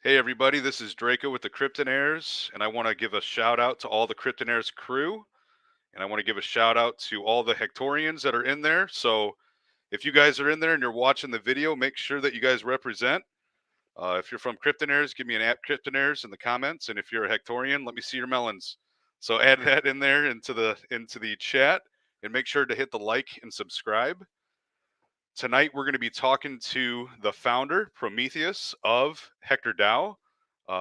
Hey everybody, this is Draco with the Cryptonaires, and I want to give a shout out to all the Cryptonaires crew, and I want to give a shout out to all the Hectorians that are in there. So if you guys are in there and you're watching the video, make sure that you guys represent. If you're from Cryptonaires, give me an @Cryptonaires in the comments, and if you're a Hectorian, let me see your melons. So add that in there into the chat, and make sure to hit the like and subscribe. Tonight, we're going to be talking to the founder, Prometheus of HectorDAO.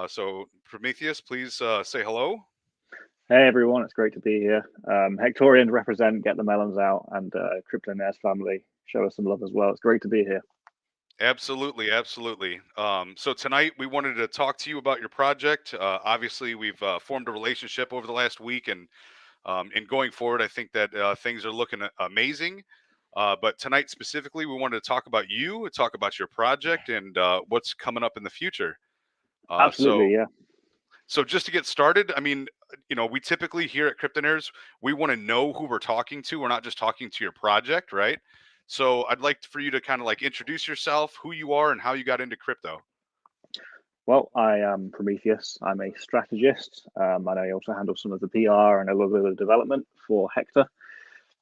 So, Prometheus, please say hello. Hey everyone, it's great to be here. Hectorians represent, get the melons out, and Cryptonaires family, show us some love as well. It's great to be here. Absolutely, absolutely. So tonight we wanted to talk to you about your project. Obviously, we've formed a relationship over the last week, and going forward, I think that things are looking amazing. But tonight specifically, we wanted to talk about you, talk about your project, and what's coming up in the future. Uh, Absolutely, so yeah. So just to get started, I mean, we typically here at Cryptonaires, we want to know who we're talking to. We're not just talking to your project, right? So I'd like for you to kind of like introduce yourself, who you are, and how you got into crypto. Well, I am Prometheus. I'm a strategist, and I also handle some of the PR and a little bit of the development for Hector.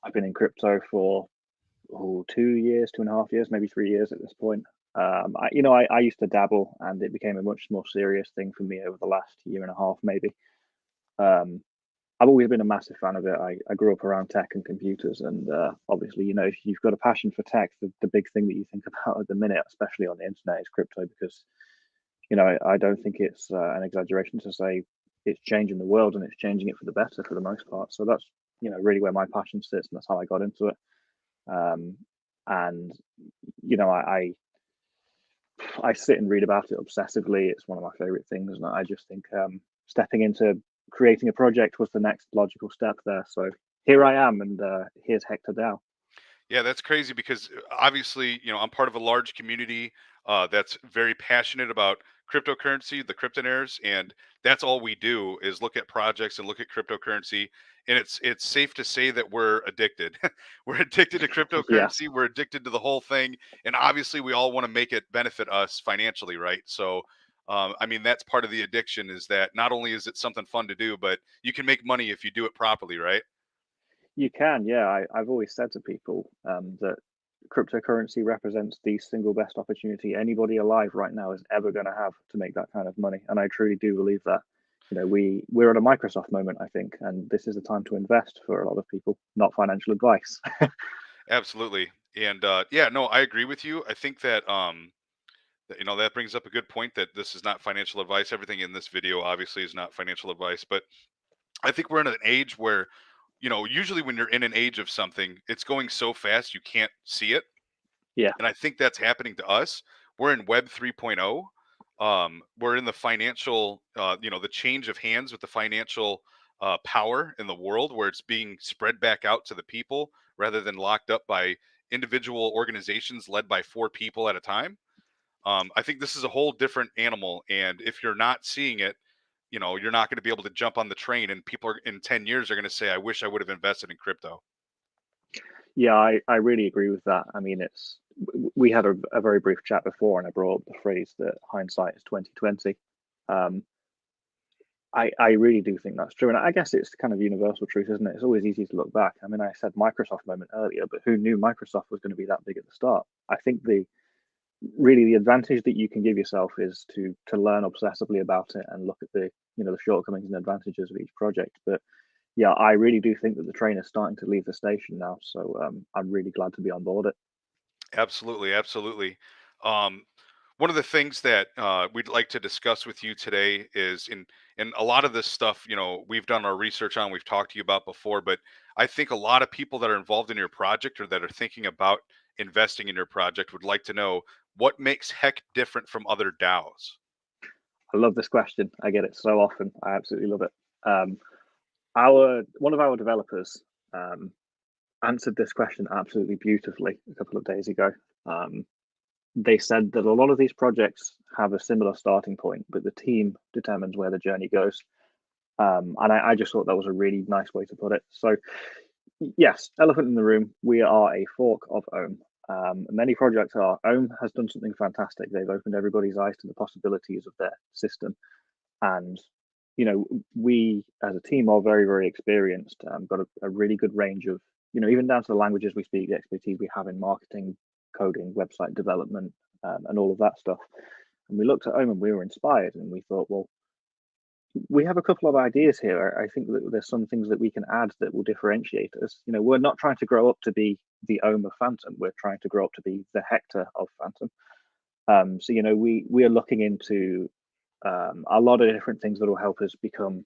I've been in crypto for 2 years, 2.5 years, maybe 3 years at this point. I used to dabble, and it became a much more serious thing for me over the last year and a half, maybe. Um, I've always been a massive fan of it. I grew up around tech and computers, and obviously, if you've got a passion for tech, the big thing that you think about at the minute, especially on the internet, is crypto. Because I don't think it's an exaggeration to say it's changing the world, and it's changing it for the better for the most part. So that's really where my passion sits, and that's how I got into it. Um, and I sit and read about it obsessively. It's one of my favorite things, and I just think stepping into creating a project was the next logical step there. So here I am, and here's Hector DAO. Yeah, that's crazy because obviously, I'm part of a large community that's very passionate about cryptocurrency, the Cryptonaires, and that's all we do is look at projects and look at cryptocurrency. And it's safe to say that we're addicted. We're addicted to Yeah, cryptocurrency. We're addicted to the whole thing, and obviously, we all want to make it benefit us financially, right? So, I mean, that's part of the addiction is that not only is it something fun to do, but you can make money if you do it properly, right? you can. Yeah, I've always said to people that cryptocurrency represents the single best opportunity anybody alive right now is ever going to have to make that kind of money, and I truly do believe that. We're at a Microsoft moment, I think, and this is the time to invest for a lot of people, not financial advice. Absolutely. And yeah, no, I agree with you. I think that that brings up a good point that this is not financial advice. Everything in this video obviously is not financial advice, but I think we're in an age where, usually when you're in an age of something, it's going so fast you can't see it. Yeah, And I think that's happening to us. We're in Web 3.0. We're in the financial, the change of hands with the financial power in the world where it's being spread back out to the people rather than locked up by individual organizations led by 4 people at a time. I think this is a whole different animal. And if you're not seeing it, you're not going to be able to jump on the train. And people are, in 10 years are going to say, I wish I would have invested in crypto. yeah, I really agree with that. I mean, we had a very brief chat before, and I brought up the phrase that hindsight is 2020. Um, I really do think that's true, and I guess it's kind of universal truth, isn't it? It's always easy to look back. I mean, I said Microsoft moment earlier, but who knew Microsoft was going to be that big at the start? I think the advantage that you can give yourself is to learn obsessively about it and look at the shortcomings and advantages of each project. But yeah, I really do think that the train is starting to leave the station now. So I'm really glad to be on board it. Absolutely, absolutely. Um, One of the things that we'd like to discuss with you today is in a lot of this stuff, we've done our research on, we've talked to you about before, but I think a lot of people that are involved in your project or that are thinking about investing in your project would like to know what makes Heck different from other DAOs. I love this question. I get it so often. I absolutely love it. Um, our one of our developers um, answered this question absolutely beautifully a couple of days ago. Um, they said that a lot of these projects have a similar starting point, but the team determines where the journey goes. And I just thought that was a really nice way to put it. So, yes, elephant in the room. We are a fork of Ohm. Many projects are. Ohm has done something fantastic. They've opened everybody's eyes to the possibilities of their system. And, we as a team are very, very experienced, got a really good range of, even down to the languages we speak, the expertise we have in marketing, coding, website development, and all of that stuff. And we looked at Ohm and we were inspired and we thought, well, we have a couple of ideas here. I think that there's some things that we can add that will differentiate us. We're not trying to grow up to be the Ohm of Phantom. We're trying to grow up to be the Hector of Phantom. So we are looking into a lot of different things that will help us become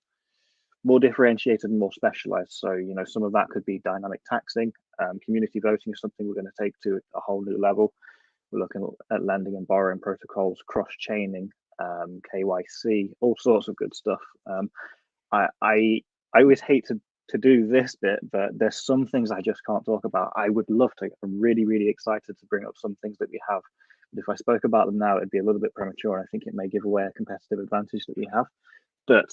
more differentiated and more specialized. So some of that could be dynamic taxing. Community voting is something we're going to take to a whole new level. We're looking at lending and borrowing protocols, cross-chaining, KYC, all sorts of good stuff. I always hate to do this bit, but there's some things I just can't talk about. I would love to. I'm really, really excited to bring up some things that we have. But if I spoke about them now, it'd be a little bit premature. And I think it may give away a competitive advantage that we have. But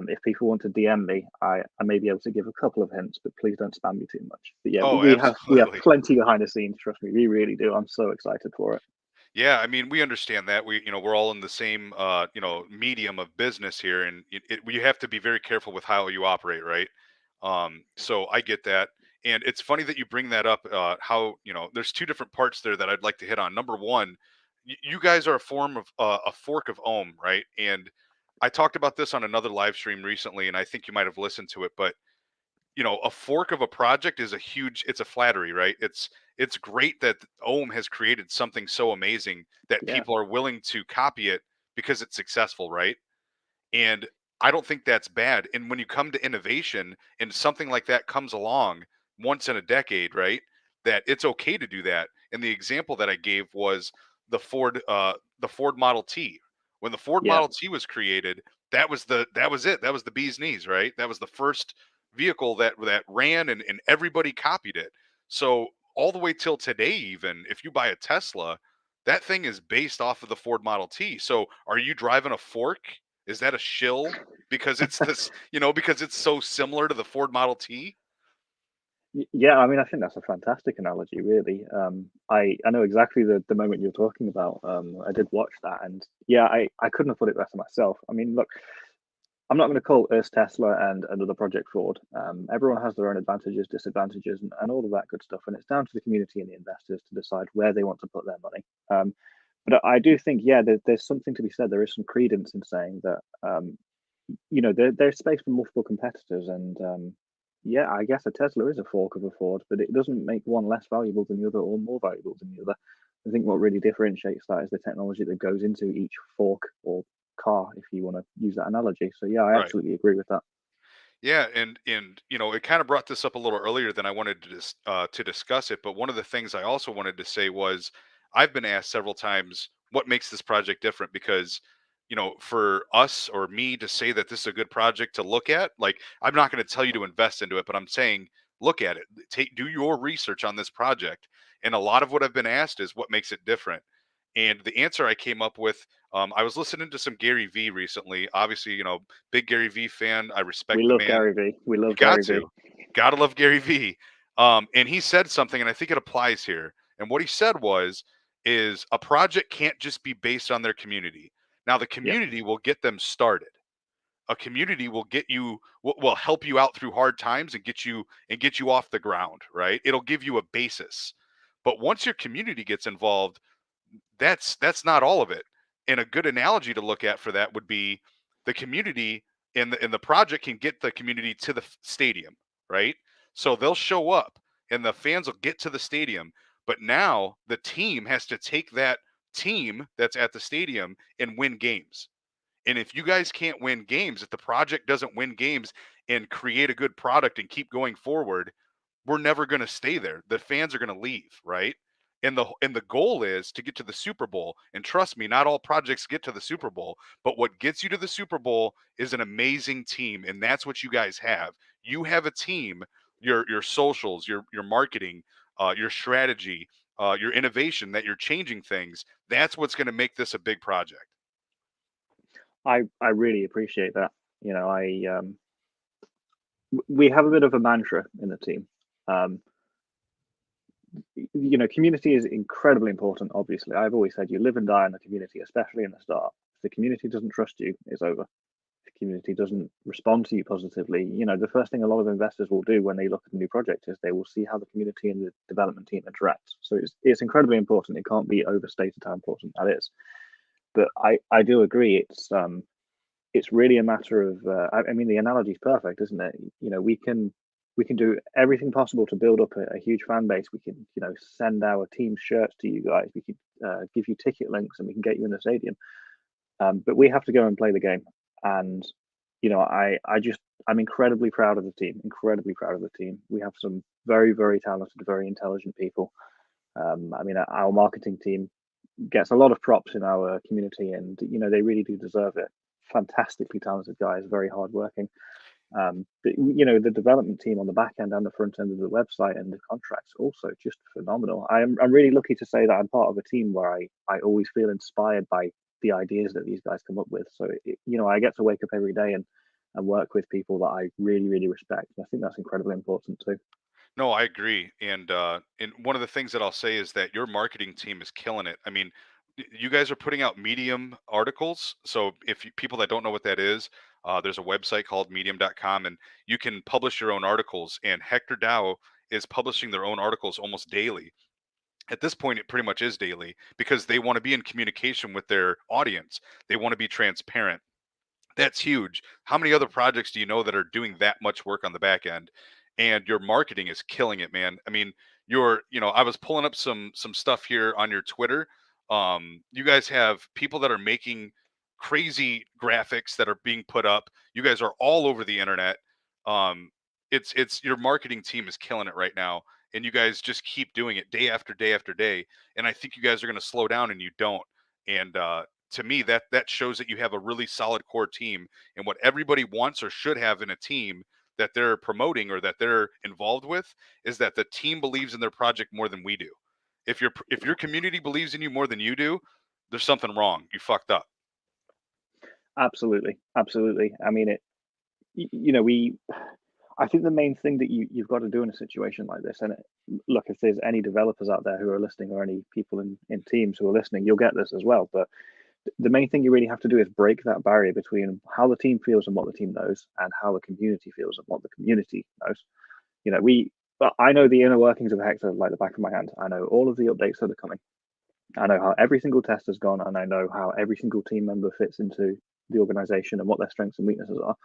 if people want to DM me, I may be able to give a couple of hints, but please don't spam me too much. But yeah, Oh, we have absolutely. plenty behind the scenes. Trust me, we really do. I'm so excited for it. Yeah, I mean, we understand that. We're all in the same, medium of business here, and we have to be very careful with how you operate, right? So I get that, and it's funny that you bring that up. How there's two different parts there that I'd like to hit on. Number one, you guys are a form of a fork of Ohm, right? And I talked about this on another live stream recently, and I think you might have listened to it, but a fork of a project is it's a flattery, right? It's great that Ohm has created something so amazing that Yeah, people are willing to copy it because it's successful, right? And I don't think that's bad. And when you come to innovation and something like that comes along once in a decade, right? That it's okay to do that. And the example that I gave was the Ford Model T. When the Ford yeah. Model T was created, that was it. That was the bee's knees, right? That was the first vehicle that ran, and everybody copied it. So all the way till today, even if you buy a Tesla, that thing is based off of the Ford Model T. So are you driving a fork? Is that a shill because it's this, because it's so similar to the Ford Model T? Yeah, I mean, I think that's a fantastic analogy, really. I know exactly the moment you're talking about. I did watch that, and yeah, I couldn't have put it better myself. I mean, look, I'm not going to call us Tesla and another Project Ford. Everyone has their own advantages, disadvantages, and all of that good stuff, and it's down to the community and the investors to decide where they want to put their money. But I do think, yeah, there's something to be said. There is some credence in saying that, there's space for multiple competitors, and yeah, I guess a Tesla is a fork of a Ford, but it doesn't make one less valuable than the other or more valuable than the other. I think what really differentiates that is the technology that goes into each fork or car, if you want to use that analogy. So yeah, I Right. absolutely agree with that. Yeah, and it kind of brought this up a little earlier than I wanted to discuss it. But one of the things I also wanted to say was I've been asked several times what makes this project different because for us or me to say that this is a good project to look at, like I'm not going to tell you to invest into it, but I'm saying look at it, do your research on this project. And a lot of what I've been asked is what makes it different. And the answer I came up with, I was listening to some Gary V recently. Obviously, big Gary V fan. I We respect the love man. Gary V. We You love got Gary V. to. Gotta love Gary V. And he said something, and I think it applies here. And what he said is a project can't just be based on their community. Now, the Yep. community will get them started. A community will get you, will help you out through hard times and get you off the ground, right? It'll give you a basis. But once your community gets involved, that's not all of it. And a good analogy to look at for that would be the community in the project can get the community to the stadium, right? So they'll show up and the fans will get to the stadium, but now the team has to take that team that's at the stadium and win games. And if you guys can't win games, if the project doesn't win games and create a good product and keep going forward, we're never going to stay there. The fans are going to leave, right? And the goal is to get to the Super Bowl. And trust me, not all projects get to the Super Bowl, but what gets you to the Super Bowl is an amazing team, and that's what you guys have. You have a team. Your socials, your marketing, your strategy, your innovation, that you're changing things. That's what's going to make this a big project. I really appreciate that. We have a bit of a mantra in the team. Um, community is incredibly important. Obviously, I've always said you live and die in the community, especially in the start. If the community doesn't trust you, it's over. If the community doesn't respond to you positively, the first thing a lot of investors will do when they look at a new project is they will see how the community and the development team interact. So it's incredibly important. It can't be overstated how important that is. But I do agree. It's really a matter of. I mean, the analogy is perfect, isn't it? We can do everything possible to build up a huge fan base. We can, send our team shirts to you guys. We can give you ticket links, and we can get you in the stadium. But we have to go and play the game. And I'm incredibly proud of the team. Incredibly proud of the team. We have some very, very talented, very intelligent people. I mean, our marketing team gets a lot of props in our community, and they really do deserve it. Fantastically talented guys, very hardworking. But the development team on the back end and the front end of the website and the contracts also just phenomenal. I'm really lucky to say that I'm part of a team where I always feel inspired by the ideas that these guys come up with. So I get to wake up every day and work with people that I really, really respect. And I think that's incredibly important too. No, I agree. And one of the things that I'll say is that your marketing team is killing it. I mean, you guys are putting out Medium articles. So if people that don't know what that is, there's a website called medium.com, and you can publish your own articles. And Hector DAO is publishing their own articles almost daily. At this point, it pretty much is daily because they want to be in communication with their audience. They want to be transparent. That's huge. How many other projects do you know that are doing that much work on the back end? And your marketing is killing it, man. I mean, I was pulling up some stuff here on your Twitter. You guys have people that are making crazy graphics that are being put up. You guys are all over the internet. It's your marketing team is killing it right now, and you guys just keep doing it day after day after day. And I think you guys are going to slow down, and you don't. And to me, that shows that you have a really solid core team, and what everybody wants or should have in a team that they're promoting or that they're involved with is that the team believes in their project more than we do. If your community believes in you more than you do, there's something wrong. You fucked up. Absolutely, absolutely. I mean, I think the main thing that you've got to do in a situation like this, and look, if there's any developers out there who are listening or any people in teams who are listening, you'll get this as well. But the main thing you really have to do is break that barrier between how the team feels and what the team knows, and how the community feels and what the community knows. I know the inner workings of Hector like the back of my hand. I know all of the updates that are coming. I know how every single test has gone, and I know how every single team member fits into the organization and what their strengths and weaknesses are.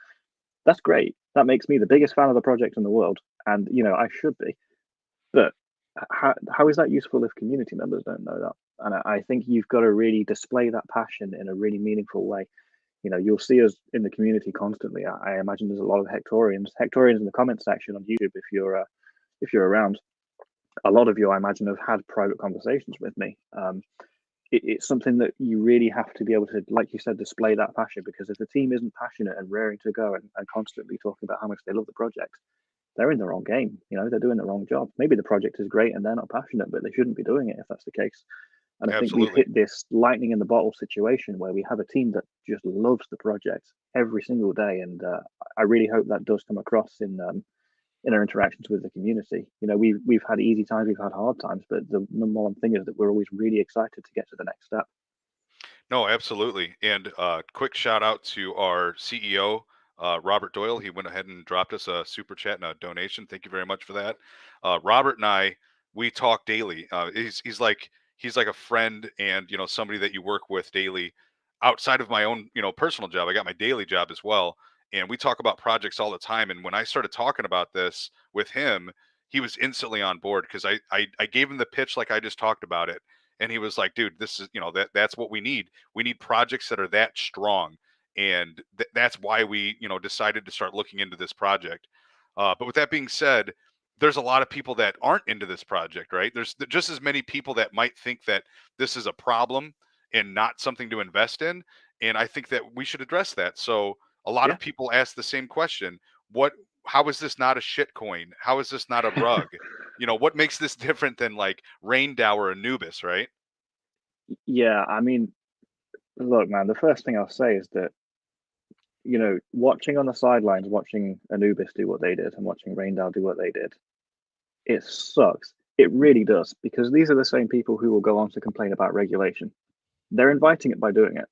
That's great. That makes me the biggest fan of the project in the world, and I should be. But how is that useful if community members don't know that? And I think you've got to really display that passion in a really meaningful way. You'll see us in the community constantly. I imagine there's a lot of Hectorians in the comment section on YouTube if you're around. A lot of you, I imagine, have had private conversations with me. It's something that you really have to be able to, like you said, display that passion, because if the team isn't passionate and raring to go and constantly talking about how much they love the project, they're in the wrong game. They're doing the wrong job. Maybe the project is great and they're not passionate, but they shouldn't be doing it if that's the case. And I think we've Absolutely. hit this lightning in the bottle situation where we have a team that just loves the project every single day. And I really hope that does come across in our interactions with the community. We've had easy times, we've had hard times, but the number one thing is that we're always really excited to get to the next step. No, absolutely. And quick shout out to our CEO, Robert Doyle. He went ahead and dropped us a super chat and a donation. Thank you very much for that. Robert and I, we talk daily. He's like a friend and somebody that you work with daily outside of my own personal job. I got my daily job as well, and we talk about projects all the time. And when I started talking about this with him, he was instantly on board because I gave him the pitch like I just talked about it, and he was like, dude, this is that's what we need. We need projects that are that strong, and that's why we decided to start looking into this project. But with that being said, there's a lot of people that aren't into this project, right? There's just as many people that might think that this is a problem and not something to invest in, and I think that we should address that. So a lot Yeah. of people ask the same question: what? How is this not a shit coin? How is this not a rug? What makes this different than like Rain DAO or Anubis, right? Yeah, I mean, look, man, the first thing I'll say is that, watching on the sidelines, watching Anubis do what they did and watching Raindale do what they did, it sucks It really does, because these are the same people who will go on to complain about regulation. They're inviting it by doing it,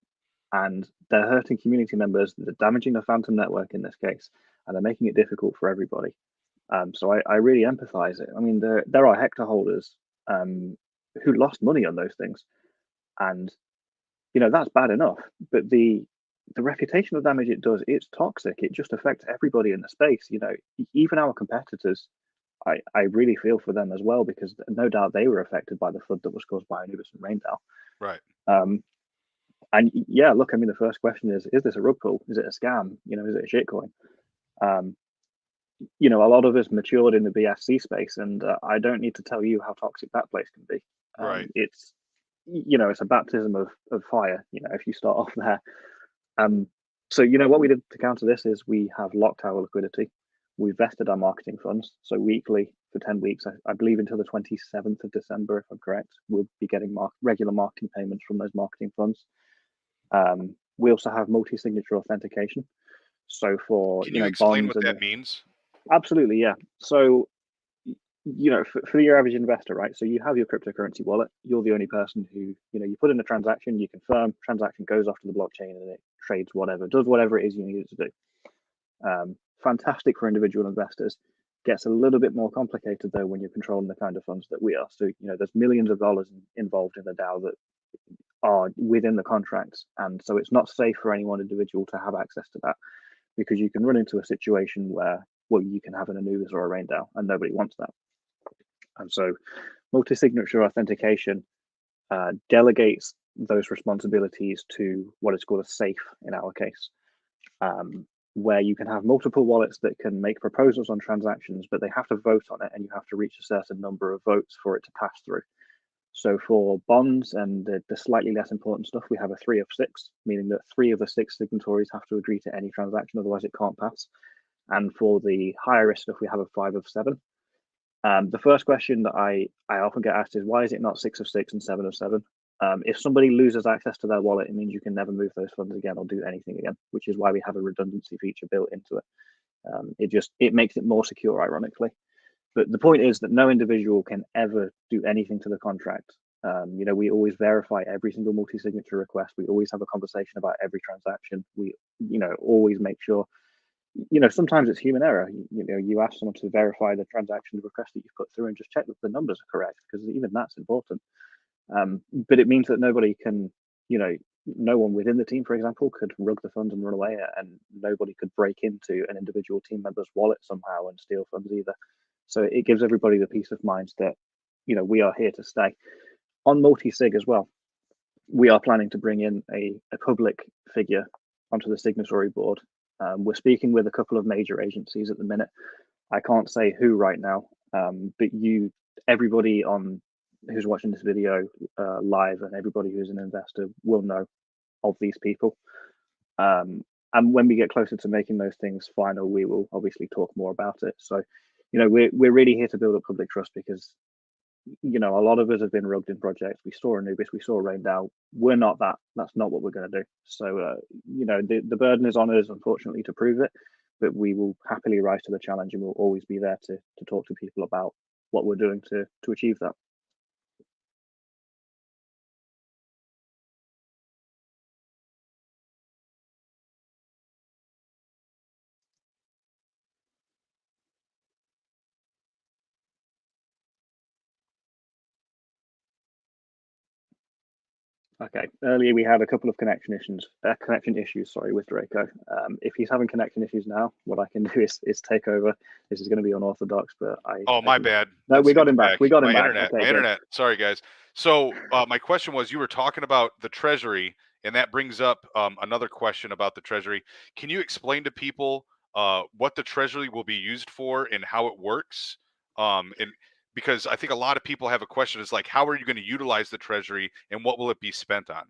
and they're hurting community members, they're damaging the phantom network in this case, and they're making it difficult for everybody. So I really empathize it. I mean, there are Hector holders who lost money on those things, and that's bad enough. But the reputational damage it does, it's toxic. It just affects everybody in the space. Even our competitors. I really feel for them as well, because no doubt they were affected by the flood that was caused by Anubis and Raindale. Right. And yeah, look, I mean, the first question is this a rug pull? Is it a scam? Is it a shitcoin? A lot of us matured in the BSC space, and I don't need to tell you how toxic that place can be. Right. It's a baptism of fire, if you start off there. So what we did to counter this is we have locked our liquidity. We vested our marketing funds. So weekly for 10 weeks, I believe until the 27th of December, if I'm correct, we'll be getting regular marketing payments from those marketing funds. We also have multi-signature authentication. So for Can you explain what that means? Absolutely, yeah. So for your average investor, right? So you have your cryptocurrency wallet. You're the only person who you put in a transaction, you confirm, transaction goes off to the blockchain, and it trades does whatever it is you need it to do. Fantastic for individual investors. Gets a little bit more complicated though when you're controlling the kind of funds that we are. So there's millions of dollars involved in the DAO that are within the contracts, and so it's not safe for any one individual to have access to that, because you can run into a situation where you can have an Anubis or a Raindale, and nobody wants that. And so multi-signature authentication delegates those responsibilities to what is called a safe in our case, where you can have multiple wallets that can make proposals on transactions, but they have to vote on it, and you have to reach a certain number of votes for it to pass through. So for bonds and the slightly less important stuff, we have a 3 of 6, meaning that 3 of the 6 signatories have to agree to any transaction, otherwise it can't pass. And for the higher risk stuff, we have a 5 of 7. The first question that I often get asked is, why is it not 6 of 6 and 7 of 7? If somebody loses access to their wallet, it means you can never move those funds again or do anything again, which is why we have a redundancy feature built into it. It makes it more secure, ironically. But the point is that no individual can ever do anything to the contract. We always verify every single multi-signature request. We always have a conversation about every transaction. We, always make sure. Sometimes it's human error. You ask someone to verify the transaction request that you've put through and just check that the numbers are correct, because even that's important. But it means that nobody can, no one within the team, for example, could rug the funds and run away, and nobody could break into an individual team member's wallet somehow and steal funds either. So it gives everybody the peace of mind that, we are here to stay. On multi-sig as well, we are planning to bring in a public figure onto the signatory board. We're speaking with a couple of major agencies at the minute. I can't say who right now, but everybody who's watching this video live, and everybody who's an investor will know of these people. And when we get closer to making those things final, we will obviously talk more about it. So, we're really here to build up public trust, because a lot of us have been rugged in projects. We saw Anubis, we saw Raindale. We're not that. That's not what we're going to do. So, the burden is on us, unfortunately, to prove it, but we will happily rise to the challenge, and we'll always be there to talk to people about what we're doing to achieve that. Okay. Earlier we had a couple of connection issues. With Draco. If he's having connection issues now, what I can do is take over. This is going to be unorthodox, but my bad. No, we got him back. We got him back. Internet. Okay, my internet. Sorry, guys. So my question was, you were talking about the Treasury, and that brings up another question about the Treasury. Can you explain to people what the Treasury will be used for and how it works? Because I think a lot of people have a question, is like, how are you going to utilize the Treasury, and what will it be spent on?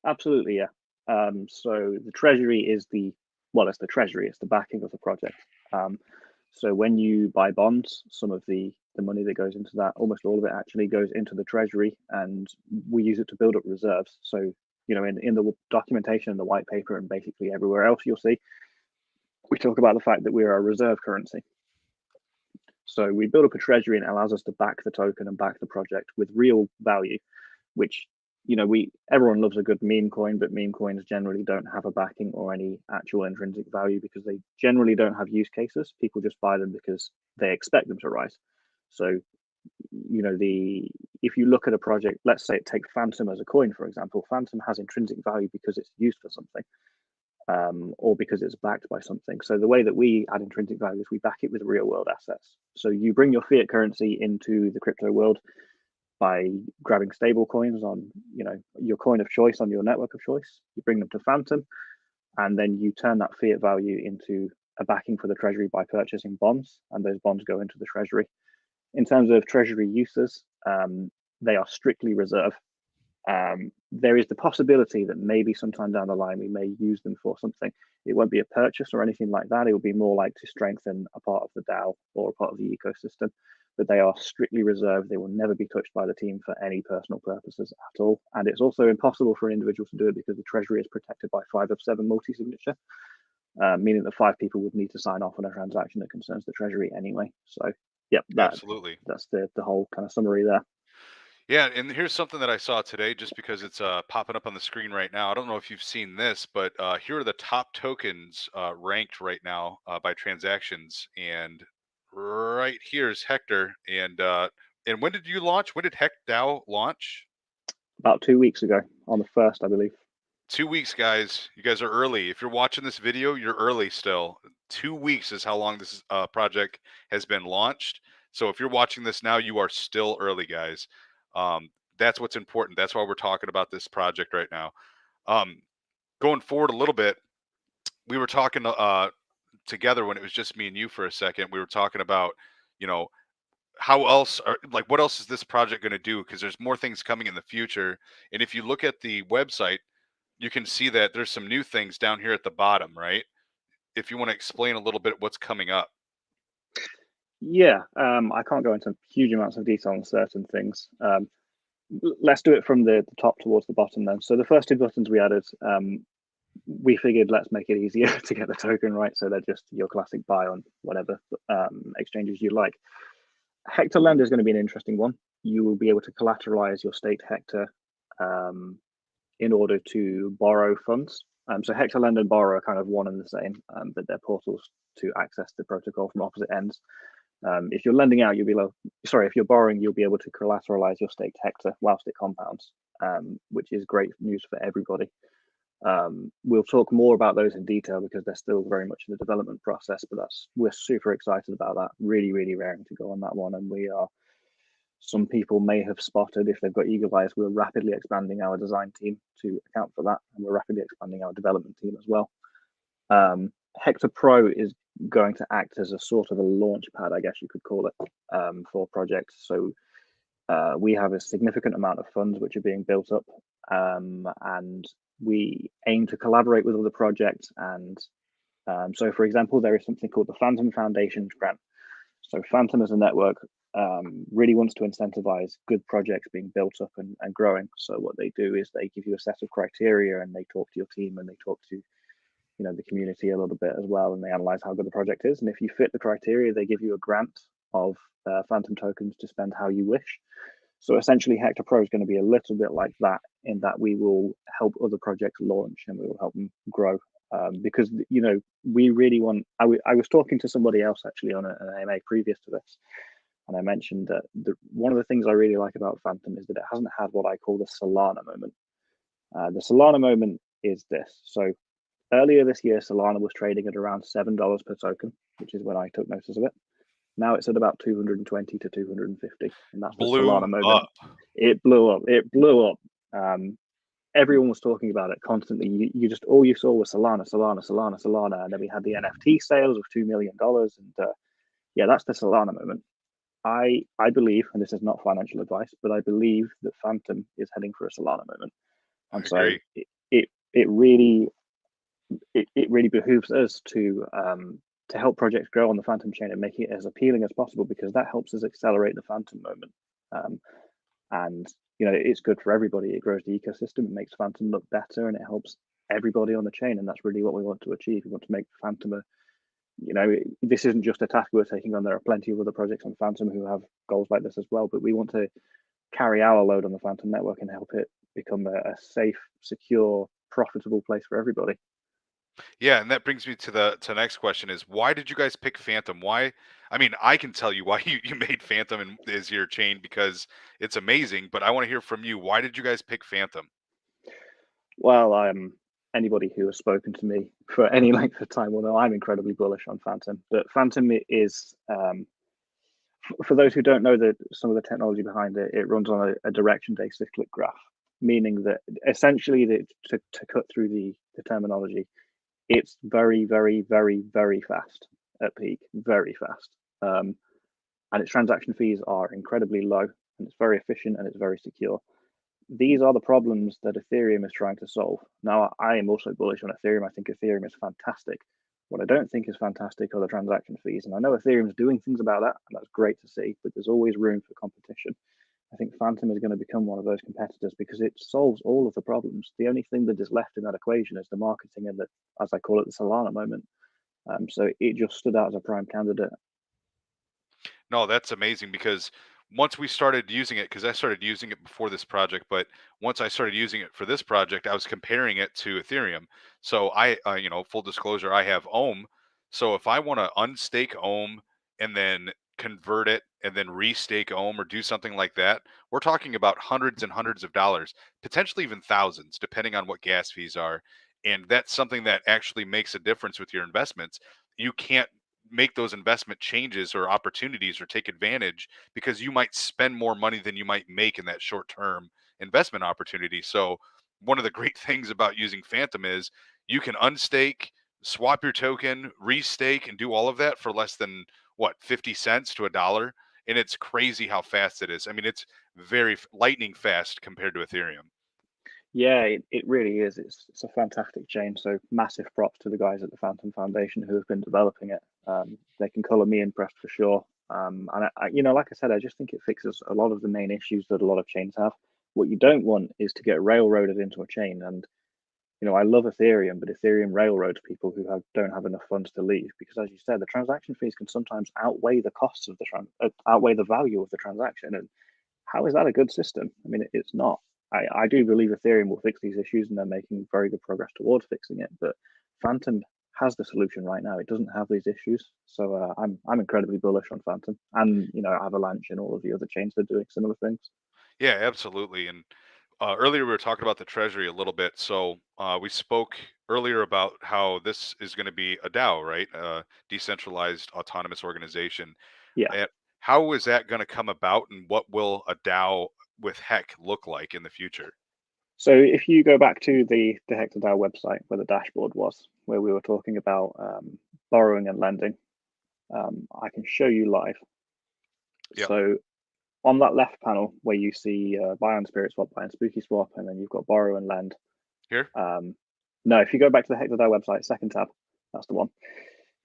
Absolutely, yeah. So the Treasury is it's the Treasury, it's the backing of the project. So when you buy bonds, some of the money that goes into that, almost all of it actually goes into the Treasury, and we use it to build up reserves. So, in the documentation and the white paper and basically everywhere else you'll see, we talk about the fact that we are a reserve currency. So we build up a treasury and it allows us to back the token and back the project with real value, which, everyone loves a good meme coin, but meme coins generally don't have a backing or any actual intrinsic value because they generally don't have use cases. People just buy them because they expect them to rise. So, if you look at a project, let's say take Phantom as a coin, for example, Phantom has intrinsic value because it's used for something. Or because it's backed by something. So the way that we add intrinsic value is we back it with real world assets. So you bring your fiat currency into the crypto world by grabbing stable coins on, your coin of choice on your network of choice. You bring them to Phantom, and then you turn that fiat value into a backing for the treasury by purchasing bonds, and those bonds go into the treasury. In terms of treasury uses, they are strictly reserve. There is the possibility that maybe sometime down the line we may use them for something. It won't be a purchase or anything like that. It will be more like to strengthen a part of the DAO or a part of the ecosystem, but they are strictly reserved. They will never be touched by the team for any personal purposes at all. And it's also impossible for an individual to do it because the treasury is protected by 5 of 7 multi-signature, meaning that 5 people would need to sign off on a transaction that concerns the treasury anyway. So yeah, Absolutely. That's the whole kind of summary there. Yeah, and here's something that I saw today, just because it's popping up on the screen right now. I don't know if you've seen this, but here are the top tokens ranked right now by transactions, and right here is Hector. And when did you launch? When did HEC DAO launch? About 2 weeks ago, on the 1st, I believe. 2 weeks, guys. You guys are early. If you're watching this video, you're early still. 2 weeks is how long this project has been launched. So if you're watching this now, you are still early, guys. That's what's important. That's why we're talking about this project right now. Going forward a little bit, we were talking together when it was just me and you for a second. We were talking about, how else what else is this project going to do? Because there's more things coming in the future. And if you look at the website, you can see that there's some new things down here at the bottom, right? If you want to explain a little bit what's coming up. Yeah, I can't go into huge amounts of detail on certain things. Let's do it from the top towards the bottom then. So the first 2 buttons we added, we figured let's make it easier to get the token, right? So they're just your classic buy on whatever exchanges you like. Hector Lender is going to be an interesting one. You will be able to collateralize your staked Hector in order to borrow funds. So Hector Lender and Borrow are kind of one and the same, but they're portals to access the protocol from opposite ends. If you're lending out, if you're borrowing, you'll be able to collateralize your staked Hector whilst it compounds, which is great news for everybody. We'll talk more about those in detail because they're still very much in the development process, but we're super excited about that. Really, really raring to go on that one. And some people may have spotted, if they've got eagle eyes, we're rapidly expanding our design team to account for that. And we're rapidly expanding our development team as well. Hector Pro is going to act as a sort of a launch pad, I guess you could call it, for projects. So we have a significant amount of funds which are being built up, and we aim to collaborate with other projects. And so, for example, there is something called the Phantom Foundation Grant. So Phantom as a network really wants to incentivize good projects being built up and growing. So what they do is they give you a set of criteria and they talk to your team and they talk to the community a little bit as well, and they analyze how good the project is. And if you fit the criteria, they give you a grant of Phantom tokens to spend how you wish. So essentially, Hector Pro is going to be a little bit like that, in that we will help other projects launch and we will help them grow. Because we really want. I was talking to somebody else actually on an AMA previous to this, and I mentioned that one of the things I really like about Phantom is that it hasn't had what I call the Solana moment. The Solana moment is this. So earlier this year, Solana was trading at around $7 per token, which is when I took notice of it. Now it's at about 220 to 250, and that's the Solana moment. It blew up. It blew up. Everyone was talking about it constantly. You just, all you saw was Solana, and then we had the NFT sales of $2 million, and yeah, that's the Solana moment. I believe, and this is not financial advice, but I believe that Phantom is heading for a Solana moment, and so it really behooves us to help projects grow on the Phantom chain and make it as appealing as possible, because that helps us accelerate the Phantom moment. And it's good for everybody. It grows the ecosystem, it makes Phantom look better, and it helps everybody on the chain. And that's really what we want to achieve. We want to make Phantom this isn't just a task we're taking on. There are plenty of other projects on Phantom who have goals like this as well, but we want to carry our load on the Phantom network and help it become a safe, secure, profitable place for everybody. Yeah, and that brings me to the next question is why did you guys pick Phantom? Why? I mean, I can tell you why you made Phantom as your chain because it's amazing, but I want to hear from you. Why did you guys pick Phantom? Well, anybody who has spoken to me for any length of time will know I'm incredibly bullish on Phantom. But Phantom is, for those who don't know some of the technology behind it, it runs on a direction-based cyclic graph, meaning that essentially to cut through the terminology, it's very, very, very, very fast at peak, very fast. And its transaction fees are incredibly low, and it's very efficient and it's very secure. These are the problems that Ethereum is trying to solve. Now, I am also bullish on Ethereum. I think Ethereum is fantastic. What I don't think is fantastic are the transaction fees. And I know Ethereum is doing things about that, and that's great to see, but there's always room for competition. I think Phantom is going to become one of those competitors because it solves all of the problems. The only thing that is left in that equation is the marketing and the, as I call it, the Solana moment. So it just stood out as a prime candidate. No, that's amazing because once we started using it, because I started using it before this project, but once I started using it for this project, I was comparing it to Ethereum. So full disclosure, I have Ohm. So if I want to unstake Ohm and then convert it and then restake Ohm or do something like that, we're talking about hundreds and hundreds of dollars, potentially even thousands, depending on what gas fees are. And that's something that actually makes a difference with your investments. You can't make those investment changes or opportunities or take advantage because you might spend more money than you might make in that short-term investment opportunity. So one of the great things about using Phantom is you can unstake, swap your token, restake, and do all of that for less than 50 cents to $1. And it's crazy how fast it is. I mean, it's very lightning fast compared to Ethereum. Yeah, it really is. It's a fantastic chain. So massive props to the guys at the Phantom Foundation who have been developing it. They can colour me impressed for sure. And like I said, I just think it fixes a lot of the main issues that a lot of chains have. What you don't want is to get railroaded into a chain. And I love Ethereum, but Ethereum railroads people who don't have enough funds to leave because, as you said, the transaction fees can sometimes outweigh the costs of outweigh the value of the transaction. And how is that a good system? I mean, it's not. I do believe Ethereum will fix these issues, and they're making very good progress towards fixing it. But Phantom has the solution right now. It doesn't have these issues, so I'm incredibly bullish on Phantom, and Avalanche and all of the other chains that are doing similar things. Yeah, absolutely. And earlier we were talking about the Treasury a little bit. So we spoke earlier about how this is going to be a DAO, right? Decentralized autonomous organization. Yeah. And how is that going to come about, and what will a DAO with HEC look like in the future? So if you go back to the Hector DAO website where the dashboard was, where we were talking about borrowing and lending, I can show you live. Yep. So on that left panel where you see buy on Spirit Swap, buy on Spooky Swap, and then you've got borrow and lend. Here? No, if you go back to the Hector DAO website, second tab, that's the one.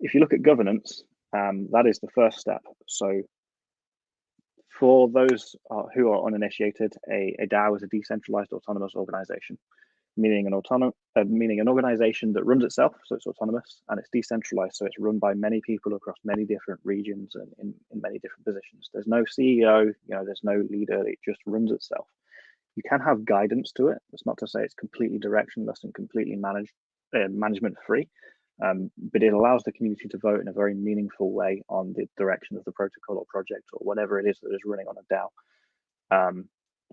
If you look at governance, that is the first step. So for those who are uninitiated, a DAO is a decentralized autonomous organization, meaning an organization that runs itself, so it's autonomous, and it's decentralized, so it's run by many people across many different regions and in many different positions. There's no CEO, there's no leader, it just runs itself. You can have guidance to it. That's not to say it's completely directionless and completely management free, but it allows the community to vote in a very meaningful way on the direction of the protocol or project or whatever it is that is running on a DAO.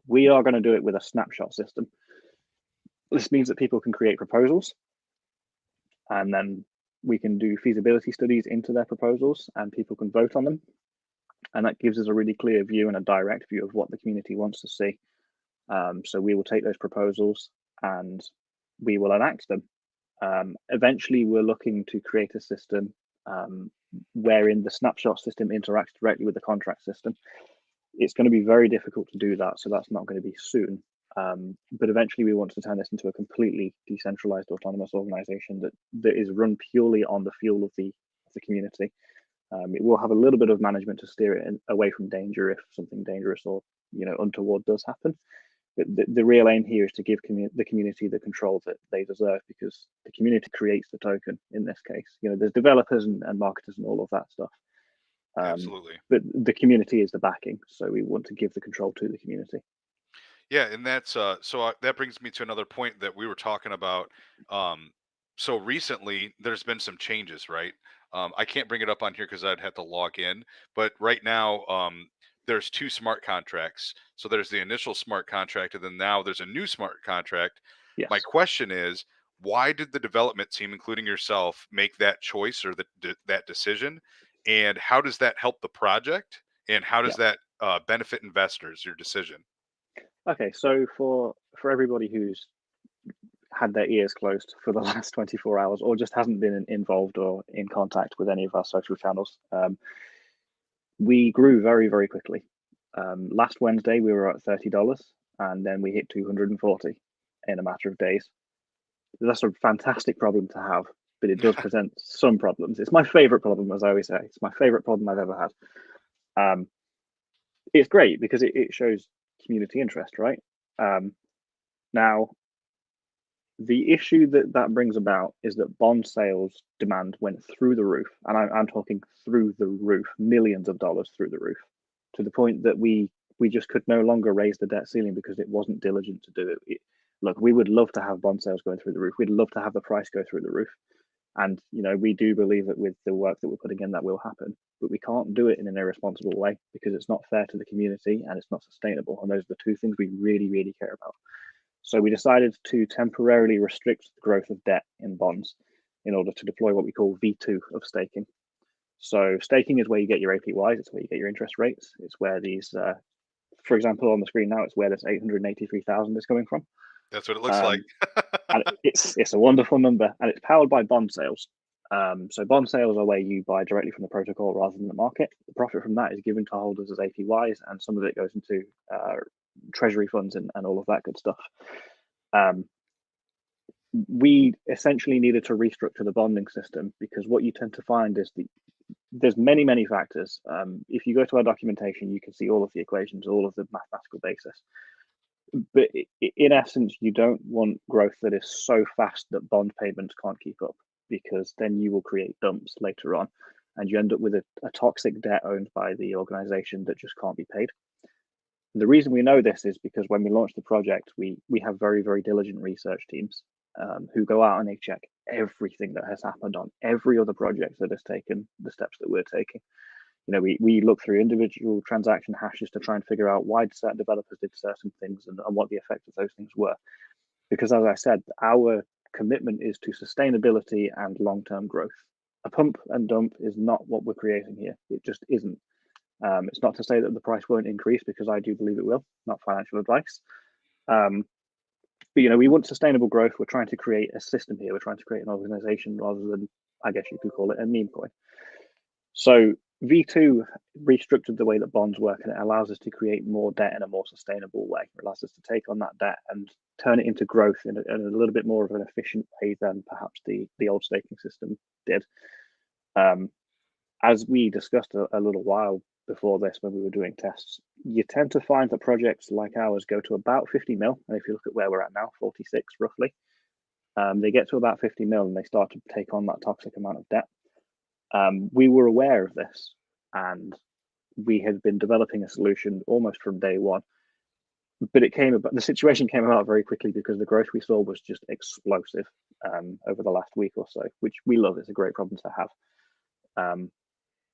We are going to do it with a snapshot system. This means that people can create proposals, and then we can do feasibility studies into their proposals, and people can vote on them. And that gives us a really clear view and a direct view of what the community wants to see. So we will take those proposals and we will enact them. Eventually, we're looking to create a system wherein the snapshot system interacts directly with the contract system. It's going to be very difficult to do that, so that's not going to be soon. But eventually, we want to turn this into a completely decentralized autonomous organization that is run purely on the fuel of the community. It will have a little bit of management to steer it away from danger if something dangerous or untoward does happen. But the real aim here is to give the community the control that they deserve, because the community creates the token in this case. There's developers and marketers and all of that stuff. Absolutely. But the community is the backing, so we want to give the control to the community. Yeah, and that's that brings me to another point that we were talking about. So recently, there's been some changes, right? I can't bring it up on here because I'd have to log in. But right now, there's two smart contracts. So there's the initial smart contract, and then now there's a new smart contract. Yes. My question is, why did the development team, including yourself, make that choice or that decision? And how does that help the project? And how does that benefit investors? Your decision. Okay, so for everybody who's had their ears closed for the last 24 hours or just hasn't been involved or in contact with any of our social channels, we grew very, very quickly. Last Wednesday, we were at $30, and then we hit 240 in a matter of days. That's a fantastic problem to have, but it does present some problems. It's my favorite problem, as I always say. It's my favorite problem I've ever had. It's great because it shows community interest, right? Now, the issue that brings about is that bond sales demand went through the roof, and I'm talking through the roof, millions of dollars through the roof, to the point that we just could no longer raise the debt ceiling because it wasn't diligent to do it. Look, we would love to have bond sales going through the roof. We'd love to have the price go through the roof. And, we do believe that with the work that we're putting in, that will happen. But we can't do it in an irresponsible way because it's not fair to the community and it's not sustainable. And those are the two things we really, really care about. So we decided to temporarily restrict the growth of debt in bonds in order to deploy what we call V2 of staking. So staking is where you get your APYs, it's where you get your interest rates. It's where these, for example, on the screen now, it's where this 883,000 is coming from. That's what it looks like. And it's a wonderful number, and it's powered by bond sales. So bond sales are where you buy directly from the protocol rather than the market. The profit from that is given to holders as APYs, and some of it goes into Treasury funds and all of that good stuff. We essentially needed to restructure the bonding system because what you tend to find is there's many, many factors. If you go to our documentation, you can see all of the equations, all of the mathematical basis. But in essence, you don't want growth that is so fast that bond payments can't keep up, because then you will create dumps later on and you end up with a toxic debt owned by the organization that just can't be paid. The reason we know this is because when we launched the project, we have very, very diligent research teams who go out and they check everything that has happened on every other project that has taken the steps that we're taking. We look through individual transaction hashes to try and figure out why certain developers did certain things and what the effect of those things were. Because as I said, our commitment is to sustainability and long-term growth. A pump and dump is not what we're creating here. It just isn't. It's not to say that the price won't increase, because I do believe it will, not financial advice. But, we want sustainable growth. We're trying to create a system here. We're trying to create an organization rather than, I guess you could call it, a meme coin. So V2 restructured the way that bonds work, and it allows us to create more debt in a more sustainable way. It allows us to take on that debt and turn it into growth in a little bit more of an efficient way than perhaps the old staking system did. As we discussed a little while before this, when we were doing tests, you tend to find that projects like ours go to about 50 mil. And if you look at where we're at now, 46 roughly, they get to about 50 mil and they start to take on that toxic amount of debt. We were aware of this, and we had been developing a solution almost from day one. But the situation came about very quickly because the growth we saw was just explosive over the last week or so, which we love. It's a great problem to have.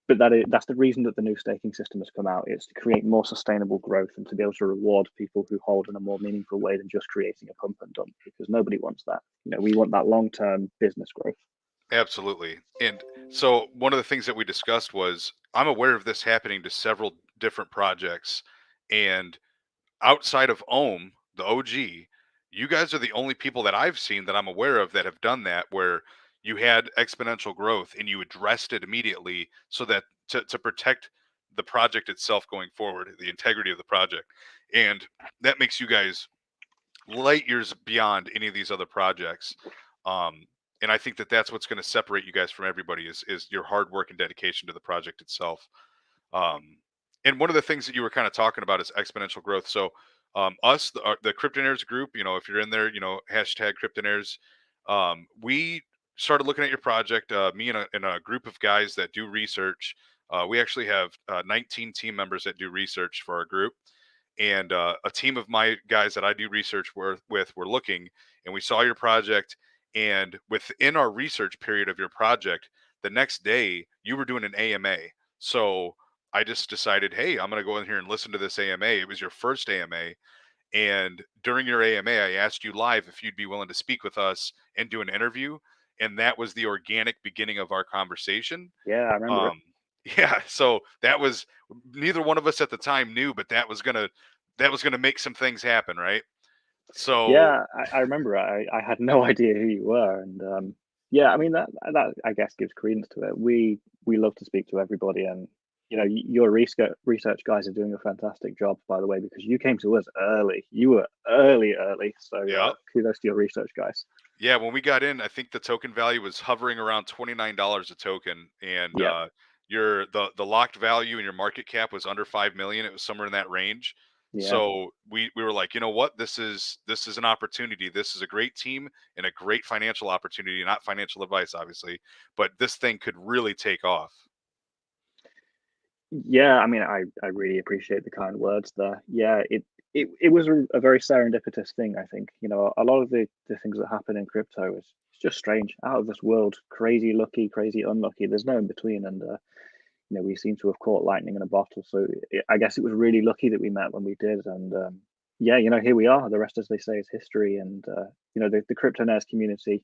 But that's the reason that the new staking system has come out. It's to create more sustainable growth and to be able to reward people who hold in a more meaningful way than just creating a pump and dump, because nobody wants that. We want that long-term business growth. Absolutely. And so one of the things that we discussed was, I'm aware of this happening to several different projects, and outside of Ohm, the OG, you guys are the only people that I've seen that I'm aware of that have done that, where you had exponential growth and you addressed it immediately so that to protect the project itself going forward, the integrity of the project. And that makes you guys light years beyond any of these other projects. And I think that that's what's going to separate you guys from everybody is your hard work and dedication to the project itself. And one of the things that you were kind of talking about is exponential growth. So Us, the Cryptonaires group, if you're in there, hashtag Cryptonaires, we started looking at your project. Me and a group of guys that do research. We actually have 19 team members that do research for our group, and a team of my guys that I do research with were looking, and we saw your project. And within our research period of your project, the next day you were doing an AMA. So I just decided, hey, I'm going to go in here and listen to this AMA. It was your first AMA. And during your AMA, I asked you live if you'd be willing to speak with us and do an interview. And that was the organic beginning of our conversation. Yeah, I remember it. Yeah, so that was, neither one of us at the time knew, but that was gonna make some things happen, right? So Yeah, I remember. I had no idea who you were, and yeah, I mean that I guess gives credence to it. We love to speak to everybody, and your research guys are doing a fantastic job, by the way, because you came to us early. You were early, so yeah, kudos to your research guys. yeah. When we got in, I think the token value was hovering around $29 a token, and Yeah, the locked value in your market cap was under 5 million. It was somewhere in that range. yeah. So we were like, you know what, this is an opportunity. This is a great team and a great financial opportunity. Not financial advice, obviously, but this thing could really take off. Yeah, I mean, I really appreciate the kind words there. Yeah, it was a very serendipitous thing. I think a lot of the things that happen in crypto is it's just strange, out of this world, crazy lucky, crazy unlucky. There's no in between, and we seem to have caught lightning in a bottle. So I guess it was really lucky that we met when we did, and yeah, here we are. The rest, as they say, is history. And the CryptoNares community.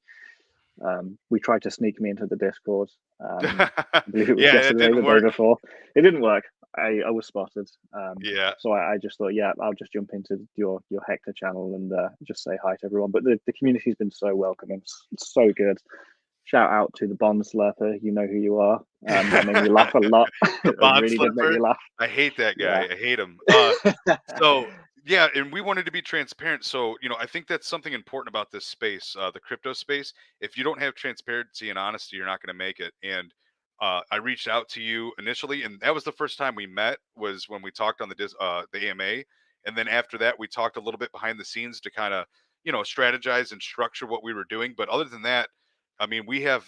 We tried to sneak me into the Discord. I believe it was Yeah, that yesterday, didn't the day work. before. It didn't work. I was spotted. Yeah. So I just thought, yeah, I'll just jump into your Hector channel and just say hi to everyone. But the community's been so welcoming, so good. Shout out to the Bond Slurper. You know who you are. That made me laugh a lot. The It bond really did make slipper. me laugh. I hate that Yeah. guy. I hate him. So yeah, and we wanted to be transparent. So I think that's something important about this space, the crypto space. If you don't have transparency and honesty, you're not going to make it. And I reached out to you initially, and that was the first time we met. Was when we talked on the AMA, and then after that, we talked a little bit behind the scenes to kind of strategize and structure what we were doing. But other than that, I mean, we have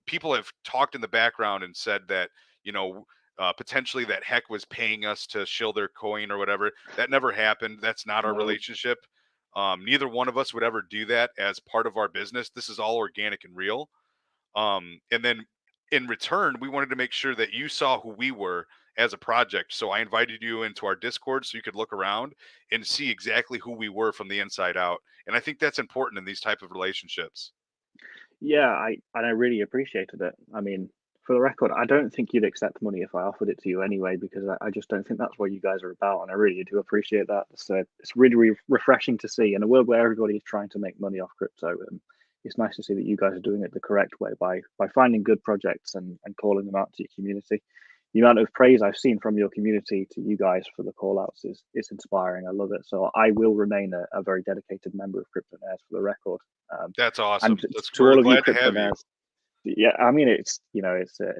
people have talked in the background and said that you know potentially that HEC was paying us to shill their coin or whatever. That never happened. That's not our No. relationship. Neither one of us would ever do that as part of our business. This is all organic and real. And then in return, we wanted to make sure that you saw who we were as a project. So I invited you into our Discord so you could look around and see exactly who we were from the inside out. And I think that's important in these type of relationships. Yeah, I really appreciated it. I mean, for the record, I don't think you'd accept money if I offered it to you anyway, because I just don't think that's what you guys are about, and I really do appreciate that. So it's really, refreshing to see in a world where everybody is trying to make money off crypto. And it's nice to see that you guys are doing it the correct way by finding good projects and calling them out to your community. The amount of praise I've seen from your community to you guys for the call outs is inspiring. I love it. So I will remain a very dedicated member of CryptoNairs for the record. That's And awesome. to We're all of you glad to have you. cryptonaires, yeah, I mean it's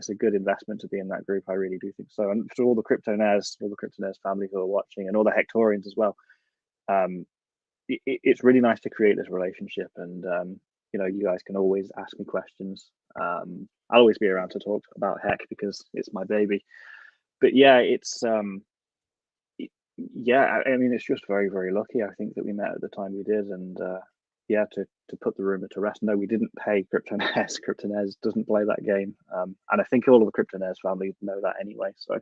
a good investment to be in that group. I really do think so. And to all the cryptonaires family who are watching, and all the Hectorians as well, um, it's really nice to create this relationship. And you guys can always ask me questions. I'll always be around to talk about HEC because it's my baby. But yeah, yeah, I mean, it's just very, very lucky. I think that we met at the time we did, and yeah, to put the rumor to rest. No, we didn't pay Cryptonaires. Cryptonaires doesn't play that game, and I think all of the Cryptonaires family know that anyway. So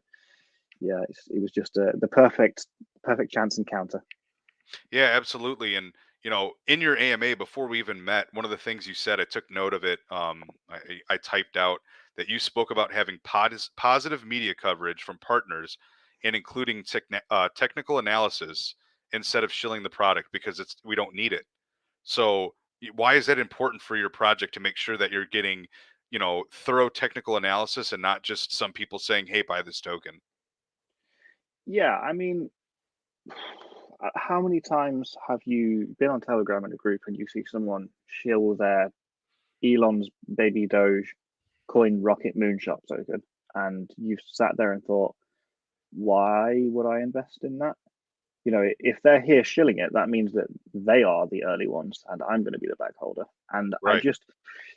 yeah, it was just the perfect chance encounter. Yeah, absolutely. And in your AMA before we even met, one of the things you said, I took note of it. I typed out that you spoke about having positive media coverage from partners and including technical analysis instead of shilling the product because we don't need it. So why is that important for your project to make sure that you're getting thorough technical analysis and not just some people saying, "Hey, buy this token"? Yeah, I mean, how many times have you been on Telegram in a group and you see someone shill their Elon's baby Doge coin rocket moonshot token, and you've sat there and thought, why would I invest in that? you know, if they're here shilling it, that means that they are the early ones, and I'm going to be the bag holder. And I Right. just,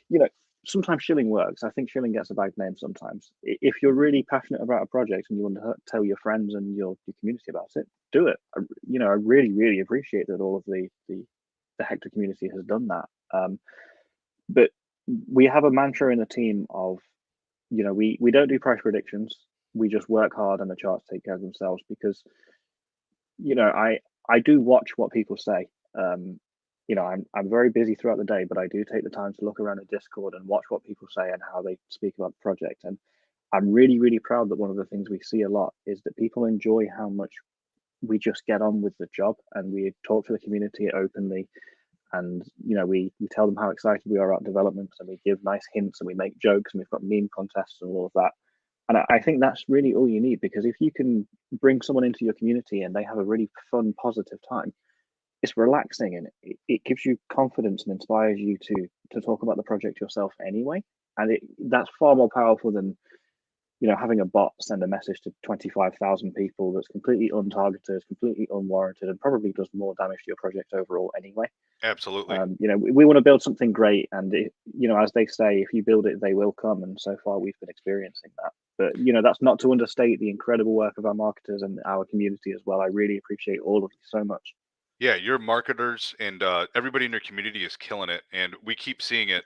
you know, sometimes shilling works. I think shilling gets a bad name sometimes. If you're really passionate about a project and you want to tell your friends and your community about it, do it. You know, I really, really appreciate that all of the Hector community has done that. But we have a mantra in the team of, you know, we don't do price predictions. We just work hard and the charts take care of themselves, because, you know, I do watch what people say. You know, I'm very busy throughout the day, but I do take the time to look around the Discord and watch what people say and how they speak about the project. And I'm really, really proud that one of the things we see a lot is that people enjoy how much we just get on with the job, and we talk to the community openly. And, you know, we tell them how excited we are about development, and we give nice hints and we make jokes, and we've got meme contests and all of that. And I think that's really all you need, because if you can bring someone into your community and they have a really fun, positive time, it's relaxing, and it gives you confidence and inspires you to talk about the project yourself anyway. And that's far more powerful than, you know, having a bot send a message to 25,000 people that's completely untargeted, completely unwarranted, and probably does more damage to your project overall anyway. Absolutely. You know, we want to build something great, and you know, as they say, if you build it, they will come. And so far, we've been experiencing that. But, you know, that's not to understate the incredible work of our marketers and our community as well. I really appreciate all of you so much. Yeah, your marketers and everybody in your community is killing it, and we keep seeing it.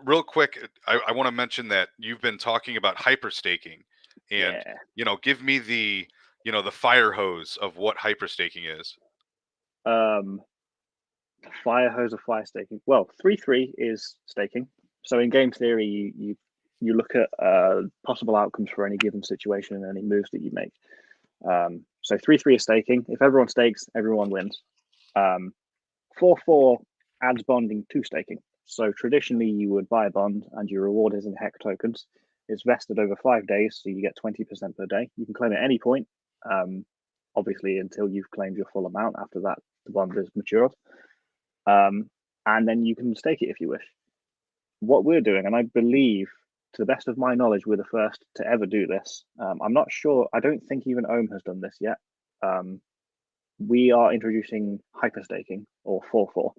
Real quick, I want to mention that you've been talking about hyper staking, and Yeah. you know, give me the the fire hose of what hyper staking is. Um, Fire hose of fire staking. Well, 3-3 is staking. So in game theory, you look at possible outcomes for any given situation and any moves that you make. So 3-3 is staking. If everyone stakes, everyone wins. 4-4 adds bonding to staking. So traditionally, you would buy a bond and your reward is in HEC tokens. It's vested over 5 days, so you get 20% per day. You can claim at any point, obviously, until you've claimed your full amount. After that, the bond is matured. And then you can stake it if you wish. What we're doing, and I believe, to the best of my knowledge, we're the first to ever do this. I'm not sure. I don't think even Ohm has done this yet. We are introducing hyperstaking, or 4-4.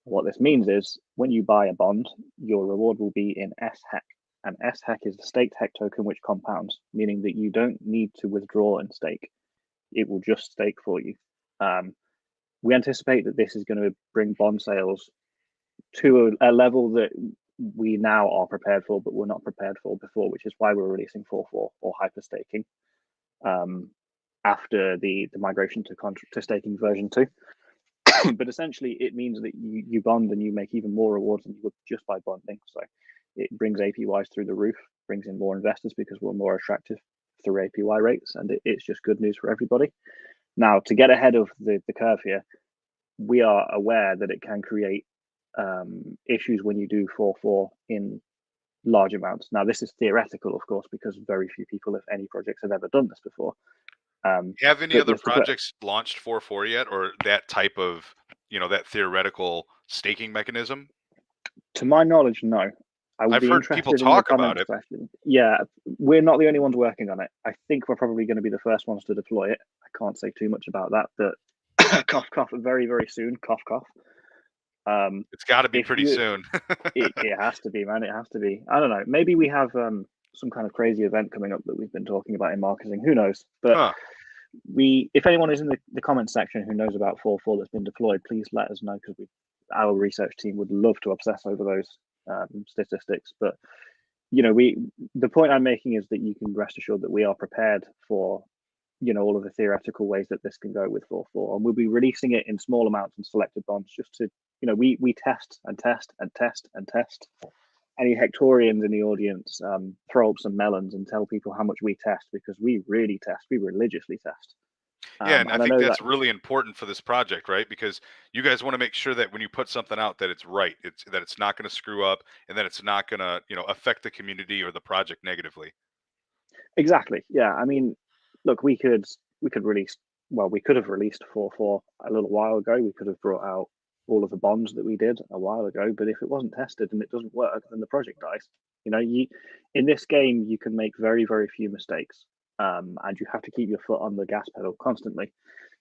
What this means is when you buy a bond, your reward will be in SHEC. And SHEC is the staked HEC token which compounds, meaning that you don't need to withdraw and stake. It will just stake for you. We anticipate that this is going to bring bond sales to a level that we now are prepared for, but we're not prepared for before, which is why we're releasing 4-4 or hyperstaking after the migration to staking version 2. But essentially, it means that you bond and you make even more rewards than you would just by bonding. So it brings APYs through the roof, brings in more investors because we're more attractive through APY rates, and it's just good news for everybody. Now, to get ahead of the curve here, we are aware that it can create issues when you do 4-4 in large amounts. Now, this is theoretical, of course, because very few people, if any projects, have ever done this before. Have any other projects launched 4-4 yet, or that type of that theoretical staking mechanism? To my knowledge, no. I would I've be heard people interested in the talk about comments it. section. Yeah, we're not the only ones working on it. I think we're probably going to be the first ones to deploy it. I can't say too much about that, but cough, cough, very, very soon. Cough, cough. It's got to be pretty soon. It has to be, man. It has to be. I don't know. Maybe we have some kind of crazy event coming up that we've been talking about in marketing. Who knows? But if anyone is in the comments section who knows about 4-4 that's been deployed, please let us know, because our research team would love to obsess over those statistics. But the point I'm making is that you can rest assured that we are prepared for all of the theoretical ways that this can go with 4-4, and we'll be releasing it in small amounts and selected bonds just to we test and test and test and test. Any Hectorians in the audience, throw up some melons and tell people how much we test, because we really test. We religiously test. Yeah, and I think that's that really important for this project, right? Because you guys want to make sure that when you put something out, that it's right, that it's not going to screw up, and that it's not going to affect the community or the project negatively. Exactly. Yeah. I mean, look, we could release. Well, we could have released 4-4 a little while ago. We could have brought out all of the bonds that we did a while ago. But if it wasn't tested and it doesn't work, then the project dies. In this game, you can make very, very few mistakes. and you have to keep your foot on the gas pedal constantly.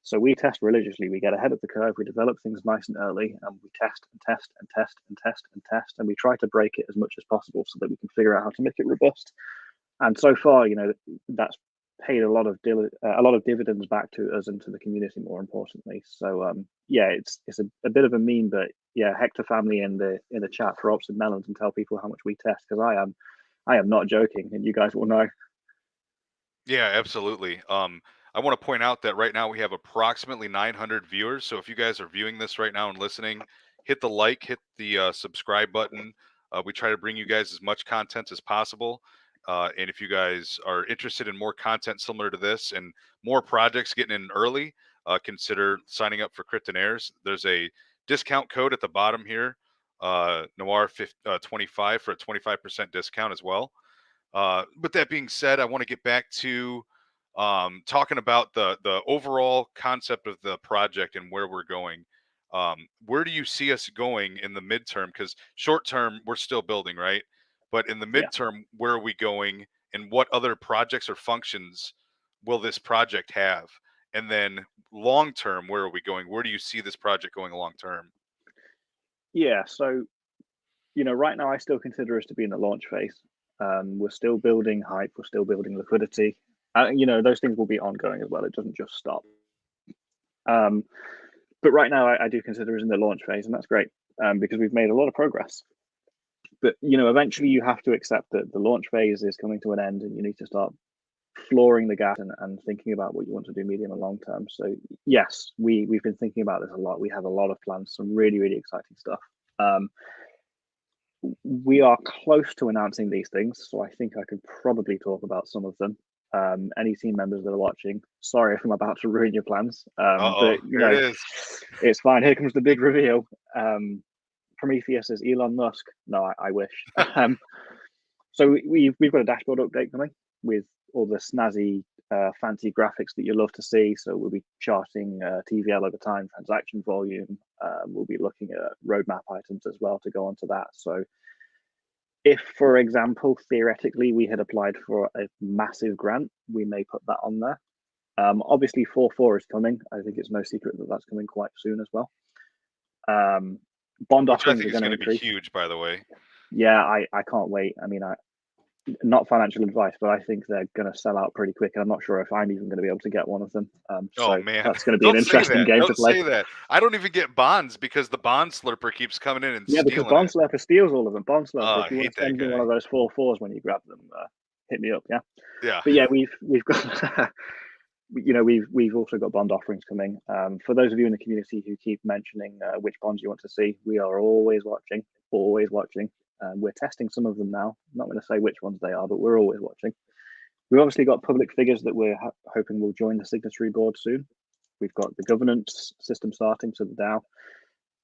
So we test religiously. We get ahead of the curve. We develop things nice and early, and we test and test and test and test and test, and we try to break it as much as possible so that we can figure out how to make it robust. And so far, that's paid a lot of dividends back to us and to the community, more importantly. So yeah, it's a bit of a meme, but yeah, Hector family in the chat for Ops and Melons, and tell people how much we test, because I am not joking, and you guys will know. Yeah, absolutely. I want to point out that right now we have approximately 900 viewers. So if you guys are viewing this right now and listening, hit the like, hit the subscribe button. We try to bring you guys as much content as possible. And if you guys are interested in more content similar to this and more projects getting in early, consider signing up for Cryptonaires. There's a discount code at the bottom here, Noir25 for a 25% discount as well. With that being said, I want to get back to talking about the overall concept of the project and where we're going. Where do you see us going in the midterm? Because short term, we're still building, right? But in the midterm, where are we going, and what other projects or functions will this project have? And then long term, where are we going? Where do you see this project going long term? Yeah, so right now I still consider us to be in the launch phase. We're still building hype, we're still building liquidity. Those things will be ongoing as well. It doesn't just stop. But right now I do consider us in the launch phase, and that's great, because we've made a lot of progress. But eventually you have to accept that the launch phase is coming to an end, and you need to start flooring the gas and thinking about what you want to do medium and long term. So yes, we've been thinking about this a lot. We have a lot of plans, some really, really exciting stuff. We are close to announcing these things, so I think I could probably talk about some of them. Any team members that are watching, sorry if I'm about to ruin your plans. But Here it is. It's fine. Here comes the big reveal. Prometheus is Elon Musk. No, I wish. So we've got a dashboard update coming with all the snazzy, fancy graphics that you love to see. So we'll be charting TVL over time, transaction volume. We'll be looking at roadmap items as well to go onto that. So if, for example, theoretically, we had applied for a massive grant, we may put that on there. Obviously, 4.4 is coming. I think it's no secret that that's coming quite soon as well. Bond offerings are going to increase. Be huge, by the way. Yeah, I can't wait. I mean, not financial advice, but I think they're going to sell out pretty quick, and I'm not sure if I'm even going to be able to get one of them. So man, that's going to be an interesting game to play. Don't say that. I don't even get bonds because the bond slurper keeps coming in and stealing because bond slurper steals all of them. Bond slurper, if you want to send me one of those 4.4s when you grab them, hit me up. Yeah. But yeah, we've got. We've also got bond offerings coming. For those of you in the community who keep mentioning which bonds you want to see, we are always watching. We're testing some of them now. I'm not going to say which ones they are, but we're always watching. We've obviously got public figures that we're hoping will join the signatory board soon. We've got the governance system starting, so the DAO.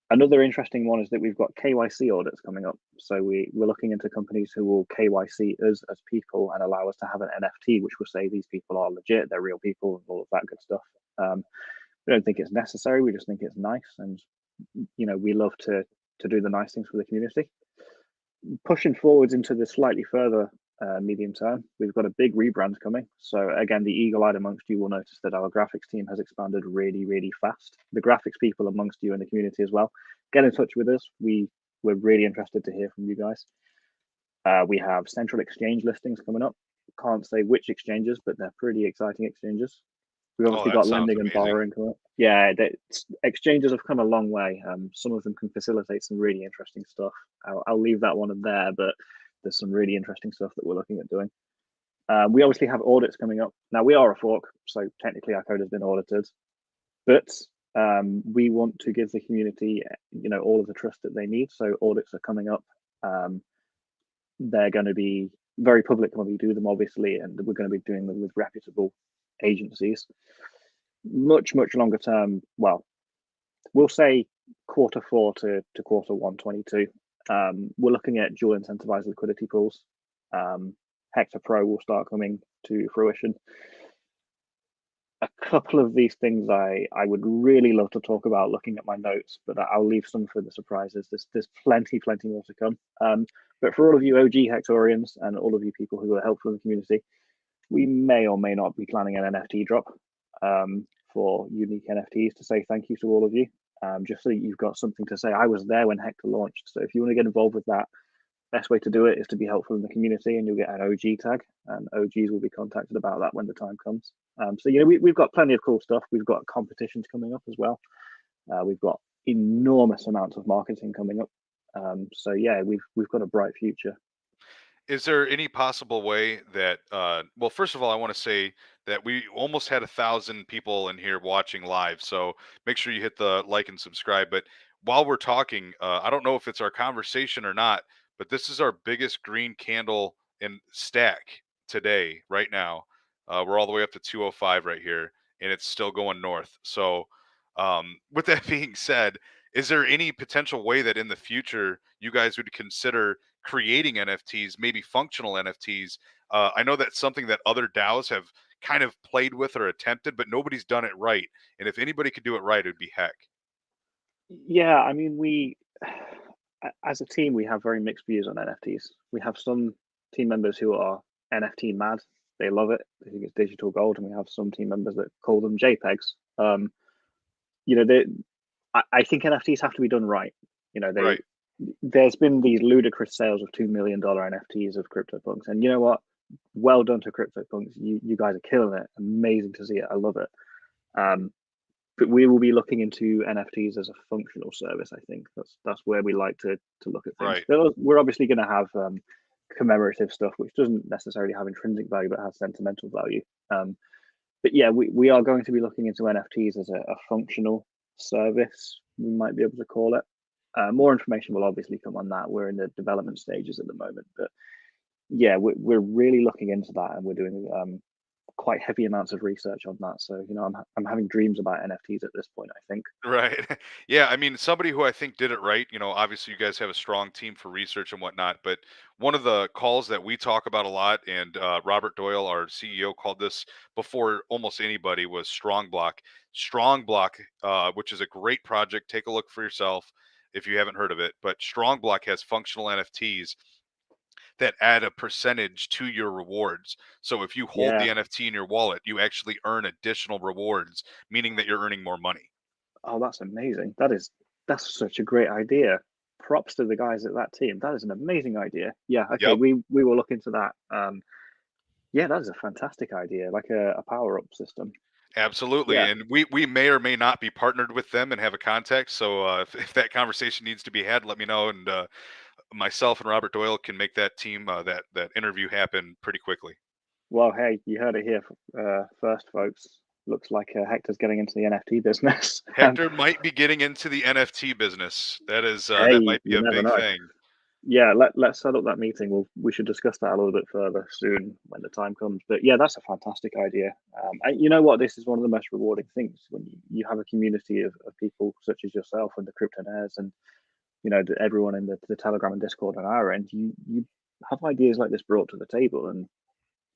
Another interesting one is that we've got KYC audits coming up. So we're looking into companies who will KYC us as people and allow us to have an NFT, which will say these people are legit, they're real people, and all of that good stuff. We don't think it's necessary. We just think it's nice, and we love to do the nice things for the community. Pushing forwards into the slightly further medium term, we've got a big rebrand coming. So again, the eagle-eyed amongst you will notice that our graphics team has expanded really, really fast. The graphics people amongst you in the community as well, get in touch with us. We're really interested to hear from you guys. We have central exchange listings coming up. Can't say which exchanges, but they're pretty exciting exchanges. We've obviously got lending and borrowing coming up. Yeah, exchanges have come a long way. Some of them can facilitate some really interesting stuff. I'll leave that one in there, but there's some really interesting stuff that we're looking at doing. We obviously have audits coming up. Now, we are a fork, so technically our code has been audited, but we want to give the community, all of the trust that they need. So audits are coming up. They're going to be very public when we do them, obviously, and we're going to be doing them with reputable agencies. Much longer term, well, we'll say Q4 to Q1 22. We're looking at dual incentivized liquidity pools. Hector Pro will start coming to fruition. A couple of these things I would really love to talk about looking at my notes, but I'll leave some for the surprises. There's plenty more to come. But for all of you OG Hectorians and all of you people who are helpful in the community, we may or may not be planning an NFT drop for unique NFTs to say thank you to all of you. Just so you've got something to say. I was there when Hector launched, so if you want to get involved with that, best way to do it is to be helpful in the community, and you'll get an OG tag, and OGs will be contacted about that when the time comes. So we've got plenty of cool stuff. We've got competitions coming up as well. We've got enormous amounts of marketing coming up. So yeah, we've got a bright future. Is there any possible way that, well, first of all, I want to say that we almost had 1,000 people in here watching live. So make sure you hit the like and subscribe. But while we're talking, I don't know if it's our conversation or not, but this is our biggest green candle in stack today, right now. We're all the way up to 205 right here, and it's still going north. So, with that being said, is there any potential way that in the future you guys would consider creating NFTs, maybe functional NFTs? I know that's something that other DAOs have kind of played with or attempted, but nobody's done it right. And if anybody could do it right, it would be HEC. Yeah, I mean, as a team, we have very mixed views on NFTs. We have some team members who are NFT mad. They love it. They think it's digital gold. And we have some team members that call them JPEGs. I think NFTs have to be done right. Right. There's been these ludicrous sales of $2 million NFTs of CryptoPunks. And you know what? Well done to CryptoPunks. You guys are killing it. Amazing to see it. I love it. But we will be looking into NFTs as a functional service. I think that's where we like to look at things. Right. We're obviously going to have commemorative stuff, which doesn't necessarily have intrinsic value, but has sentimental value. But yeah, we are going to be looking into NFTs as a functional service, we might be able to call it. More information will obviously come on that. We're in the development stages at the moment, but yeah, we're really looking into that, and we're doing quite heavy amounts of research on that. So I'm having dreams about NFTs at this point, I think. Right. Yeah. I mean, somebody who I think did it right, obviously you guys have a strong team for research and whatnot, but one of the calls that we talk about a lot, and Robert Doyle, our CEO, called this before almost anybody, was Strong Block. Strong Block, which is a great project. Take a look for yourself if you haven't heard of it. But Strong Block has functional NFTs that add a percentage to your rewards. So if you hold Yeah. the NFT in your wallet, you actually earn additional rewards, meaning that you're earning more money. Oh, that's amazing. That's such a great idea. Props to the guys at that team. That is an amazing idea. Yeah. Okay. Yep. We will look into that. Yeah, that is a fantastic idea, like a power up system. Absolutely. Yeah. And we may or may not be partnered with them and have a contact. So if that conversation needs to be had, let me know. And myself and Robert Doyle can make that team, that interview happen pretty quickly. Well, hey, you heard it here first, folks. Looks like Hector's getting into the NFT business. Hector might be getting into the NFT business. That Hey, might be you a never big know. thing. Yeah, let's set up that meeting. We should discuss that a little bit further soon when the time comes. But yeah, that's a fantastic idea. And you know what? This is one of the most rewarding things when you have a community of people such as yourself and the Cryptonaires, and everyone in the Telegram and Discord on our end. You have ideas like this brought to the table, and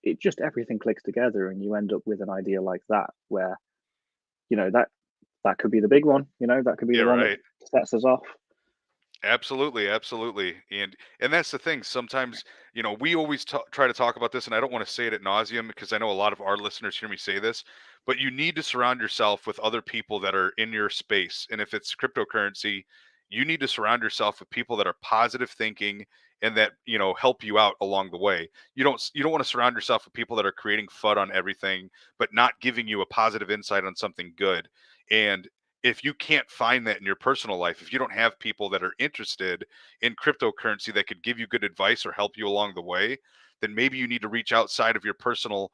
it just everything clicks together, and you end up with an idea like that, where that could be the big one. That could be Yeah, the one that right. sets us off. Absolutely, absolutely, and that's the thing. Sometimes, we always try to talk about this, and I don't want to say it at nauseum because I know a lot of our listeners hear me say this, but you need to surround yourself with other people that are in your space. And if it's cryptocurrency, you need to surround yourself with people that are positive thinking and that help you out along the way. You don't want to surround yourself with people that are creating FUD on everything, but not giving you a positive insight on something good. And if you can't find that in your personal life, if you don't have people that are interested in cryptocurrency that could give you good advice or help you along the way, then maybe you need to reach outside of your personal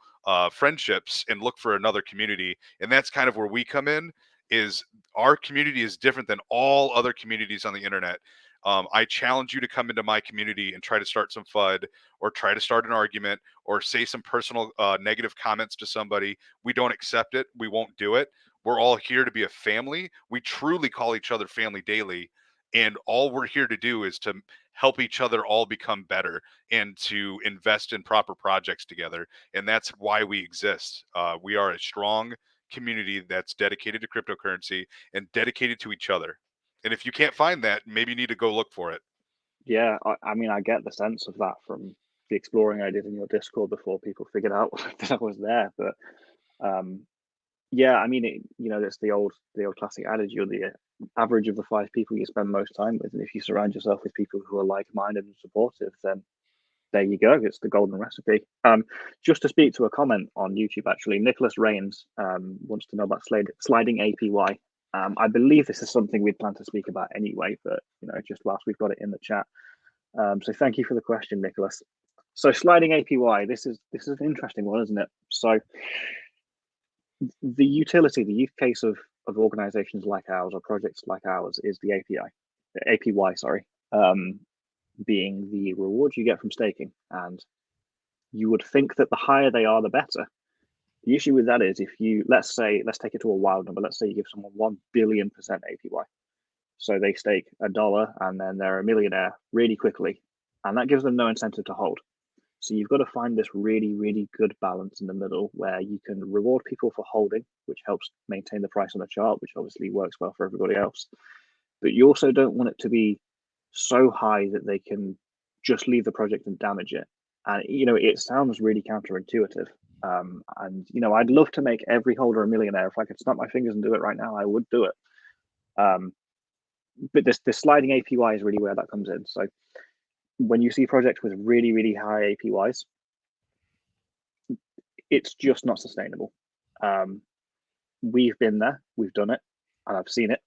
friendships and look for another community. And that's kind of where we come in. Is our community is different than all other communities on the internet. I challenge you to come into my community and try to start some FUD, or try to start an argument, or say some personal negative comments to somebody. We don't accept it. We won't do it. We're all here to be a family. We truly call each other family daily. And all we're here to do is to help each other all become better and to invest in proper projects together. And that's why we exist. We are a strong community that's dedicated to cryptocurrency and dedicated to each other. And if you can't find that, maybe you need to go look for it. Yeah, I mean, I get the sense of that from the exploring I did in your Discord before people figured out that I was there. But yeah, I mean, it's the old classic adage: you're the average of the 5 people you spend most time with, and if you surround yourself with people who are like-minded and supportive, then there you go. It's the golden recipe. Just to speak to a comment on YouTube, actually, Nicholas Rains wants to know about sliding APY. I believe this is something we'd plan to speak about anyway, but just whilst we've got it in the chat. So thank you for the question, Nicholas. So sliding APY, this is an interesting one, isn't it? So the utility, the use case of organizations like ours or projects like ours is the APY, sorry, being the rewards you get from staking. And you would think that the higher they are, the better. The issue with that is if you, let's take it to a wild number. Let's say you give someone 1 billion% APY. So they stake $1 and then they're a millionaire really quickly. And that gives them no incentive to hold. So you've got to find this really, really good balance in the middle where you can reward people for holding, which helps maintain the price on the chart, which obviously works well for everybody else. But you also don't want it to be so high that they can just leave the project and damage it. And, it sounds really counterintuitive. And, I'd love to make every holder a millionaire. If I could snap my fingers and do it right now, I would do it. But this sliding APY is really where that comes in. So when you see projects with really, really high APYs, it's just not sustainable. We've been there, we've done it, and I've seen it,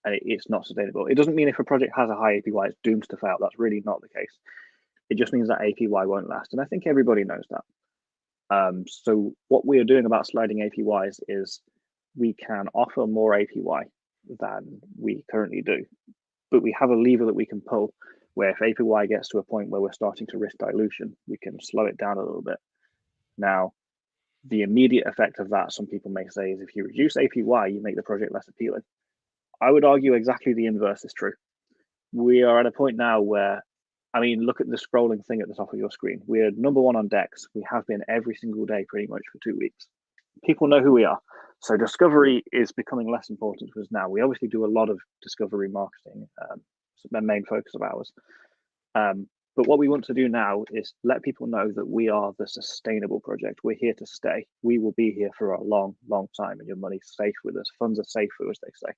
and it's not sustainable. It doesn't mean if a project has a high APY, it's doomed to fail. That's really not the case. It just means that APY won't last, and I think everybody knows that. So what we are doing about sliding APYs is we can offer more APY than we currently do, but we have a lever that we can pull where if APY gets to a point where we're starting to risk dilution, we can slow it down a little bit. Now, the immediate effect of that, some people may say, is if you reduce APY, you make the project less appealing. I would argue exactly the inverse is true. We are at a point now where, look at the scrolling thing at the top of your screen. We're number 1 on DEX. We have been every single day pretty much for 2 weeks. People know who we are. So discovery is becoming less important to us now. We obviously do a lot of discovery marketing. It's the main focus of ours. But what we want to do now is let people know that we are the sustainable project. We're here to stay. We will be here for a long, long time, and your money's safe with us. Funds are safer, as they say.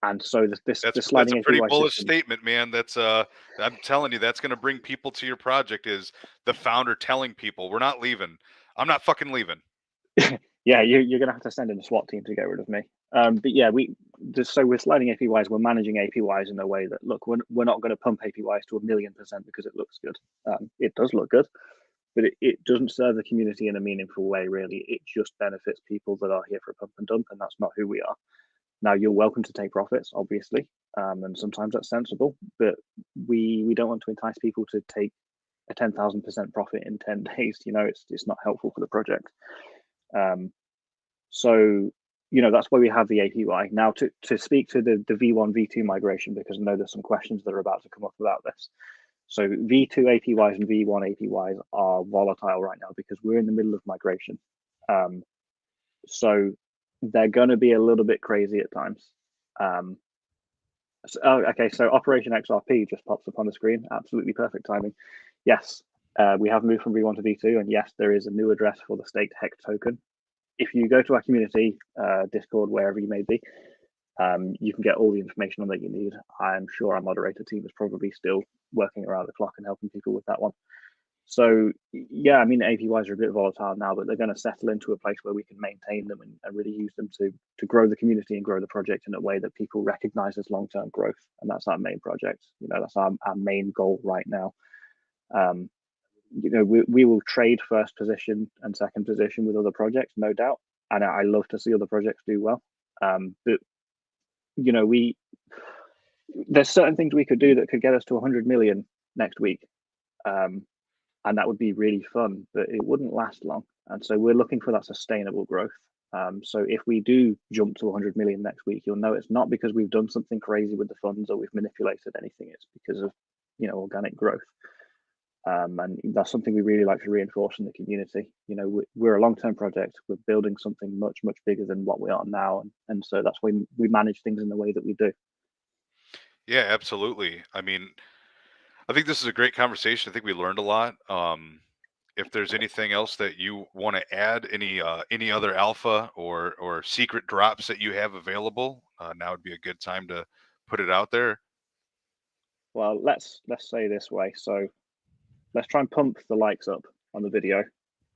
And so that's sliding a pretty bullish system. statement, man. That's I'm telling you, that's going to bring people to your project. Is the founder telling people we're not leaving? I'm not fucking leaving. Yeah, you're going to have to send in a SWAT team to get rid of me. But yeah, so we're sliding APYs. We're managing APYs in a way that, look, we're not going to pump APYs to 1,000,000% because it looks good. It does look good, but it doesn't serve the community in a meaningful way, really. It just benefits people that are here for a pump and dump, and that's not who we are. Now, you're welcome to take profits, obviously, and sometimes that's sensible, but we don't want to entice people to take a 10,000% profit in 10 days. It's not helpful for the project. So that's why we have the APY. Now, to speak to the V1, V2 migration, because I know there's some questions that are about to come up about this. So V2 APYs and V1 APYs are volatile right now because we're in the middle of migration. So they're going to be a little bit crazy at times. So Operation XRP just pops up on the screen. Absolutely perfect timing. Yes, we have moved from V1 to V2, and yes, there is a new address for the staked HEC token. If you go to our community, Discord, wherever you may be, you can get all the information on that you need. I'm sure our moderator team is probably still working around the clock and helping people with that one. So yeah, APYs are a bit volatile now, but they're going to settle into a place where we can maintain them and really use them to grow the community and grow the project in a way that people recognize as long-term growth. And that's our main project. That's our main goal right now. We will trade first position and second position with other projects, no doubt. And I love to see other projects do well. But there's certain things we could do that could get us to 100 million next week. And that would be really fun, but it wouldn't last long. And so we're looking for that sustainable growth. So if we do jump to 100 million next week, you'll know it's not because we've done something crazy with the funds or we've manipulated anything. It's because of, organic growth. And that's something we really like to reinforce in the community. We're a long-term project. We're building something much, much bigger than what we are now. And so that's why we manage things in the way that we do. Yeah, absolutely. I think this is a great conversation. I think we learned a lot. If there's anything else that you want to add, any other alpha or secret drops that you have available, now would be a good time to put it out there. Well, let's say this way. So let's try and pump the likes up on the video,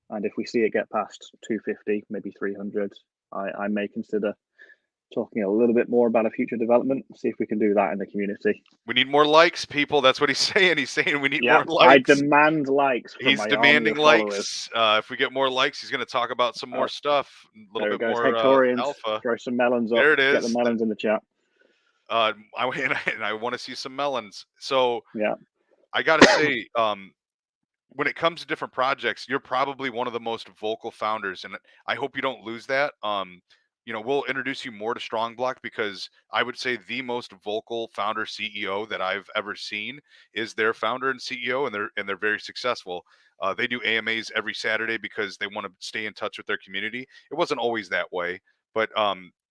and if we see it get past 250, maybe 300, I may consider talking a little bit more about a future development. See if we can do that in the community. We need more likes, people. That's what he's saying. He's saying we need Yeah, more likes. I demand likes from He's my demanding army of followers. likes. If we get more likes, he's going to talk about some more stuff, a little There it bit goes. more Hectorians, alpha. throw some melons up. There it Get the is. melons in the chat. And I want to see some melons. So Yeah. I got to say, when it comes to different projects, you're probably one of the most vocal founders, and I hope you don't lose that. We'll introduce you more to Strong Block, because I would say the most vocal founder CEO that I've ever seen is their founder and CEO, and they're very successful. They do AMAs every Saturday because they want to stay in touch with their community. It wasn't always that way, but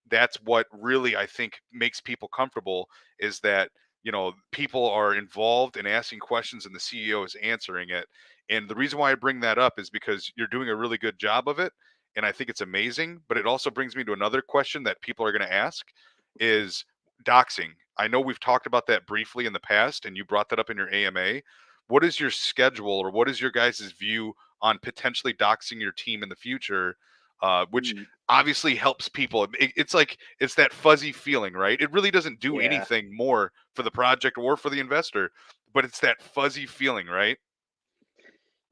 that's what really I think makes people comfortable, is that people are involved in asking questions and the CEO is answering it. And the reason why I bring that up is because you're doing a really good job of it, and I think it's amazing. But it also brings me to another question that people are going to ask, is doxing. I know we've talked about that briefly in the past, and you brought that up in your AMA. What is your schedule, or what is your guys' view on potentially doxing your team in the future? Which obviously helps people. It's like, it's that fuzzy feeling, right? It really doesn't do anything more for the project or for the investor, but it's that fuzzy feeling, right?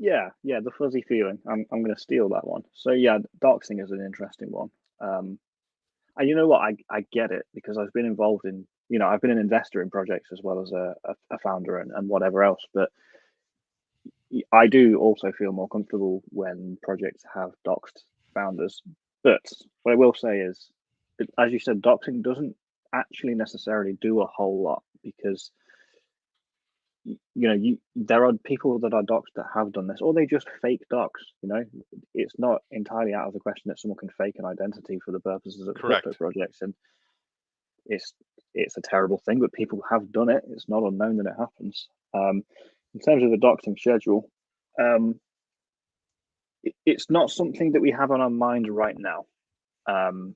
Yeah, the fuzzy feeling. I'm going to steal that one. So yeah, doxing is an interesting one. And you know what? I get it, because I've been involved in, I've been an investor in projects as well as a founder and whatever else. But I do also feel more comfortable when projects have doxed founders. But what I will say is, as you said, doxing doesn't actually necessarily do a whole lot, because there are people that are doxed that have done this, or they just fake dox. It's not entirely out of the question that someone can fake an identity for the purposes of crypto projects, and it's a terrible thing, but people have done it. It's not unknown that it happens. In terms of the doxing schedule, it's not something that we have on our mind right now. I'm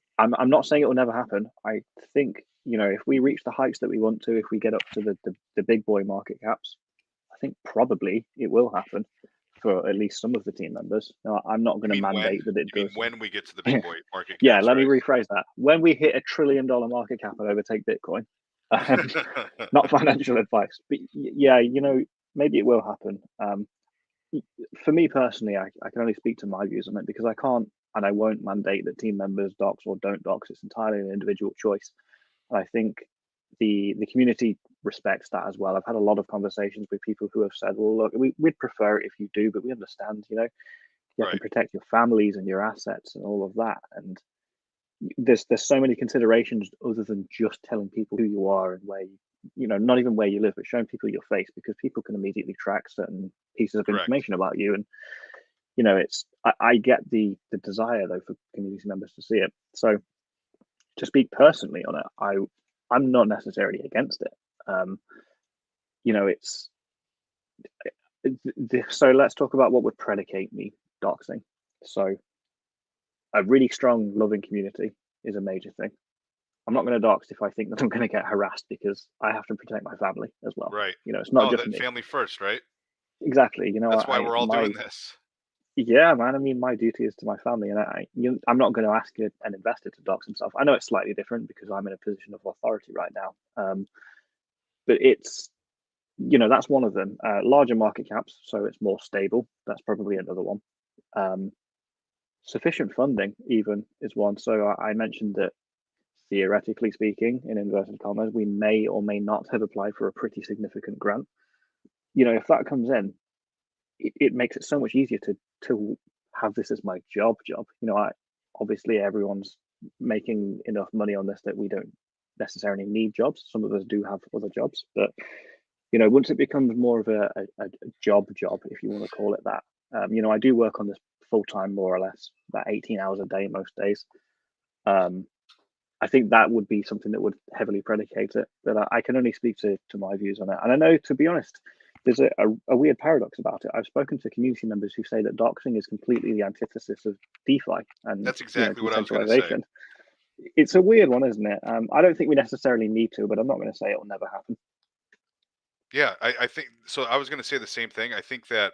not saying it will never happen. I think, if we reach the heights that we want to, if we get up to the big boy market caps, I think probably it will happen for at least some of the team members. Now, I'm not going to mandate that it does. When we get to the big boy market caps, yeah, let me rephrase that. When we hit $1 trillion market cap and overtake Bitcoin, not financial advice, but yeah, maybe it will happen. For me personally, I can only speak to my views on it, because I can't and I won't mandate that team members dox or don't dox. It's entirely an individual choice. And I think the community respects that as well. I've had a lot of conversations with people who have said, well, look, we'd prefer it if you do, but we understand, you have to protect your families and your assets and all of that. And there's so many considerations other than just telling people who you are and where not even where you live, but showing people your face, because people can immediately track certain pieces of information about you. And I get the desire though for community members to see it. So to speak personally on it, I'm not necessarily against it. So let's talk about what would predicate me doxing. So a really strong, loving community is a major thing. I'm not going to dox if I think that I'm going to get harassed, because I have to protect my family as well. Right. It's not just me. Family first, right? Exactly. That's why we're all doing this. Yeah, man. I mean, my duty is to my family, and I'm not going to ask an investor to dox himself. I know it's slightly different because I'm in a position of authority right now, but it's that's one of them. Larger market caps, so it's more stable. That's probably another one. Sufficient funding, even, is one. So I mentioned that theoretically speaking, in inverted commas, we may or may not have applied for a pretty significant grant. If that comes in, it makes it so much easier to have this as my job. Obviously everyone's making enough money on this that we don't necessarily need jobs. Some of us do have other jobs, but once it becomes more of a job, if you want to call it that, I do work on this full time, more or less, about 18 hours a day most days. I think that would be something that would heavily predicate it, but I can only speak to my views on it. And I know, to be honest, there's a weird paradox about it. I've spoken to community members who say that doxing is completely the antithesis of DeFi and That's exactly what I was going to say. decentralization. It's a weird one, isn't it? I don't think we necessarily need to, but I'm not going to say it'll never happen. Yeah, I think so. I was going to say the same thing. I think that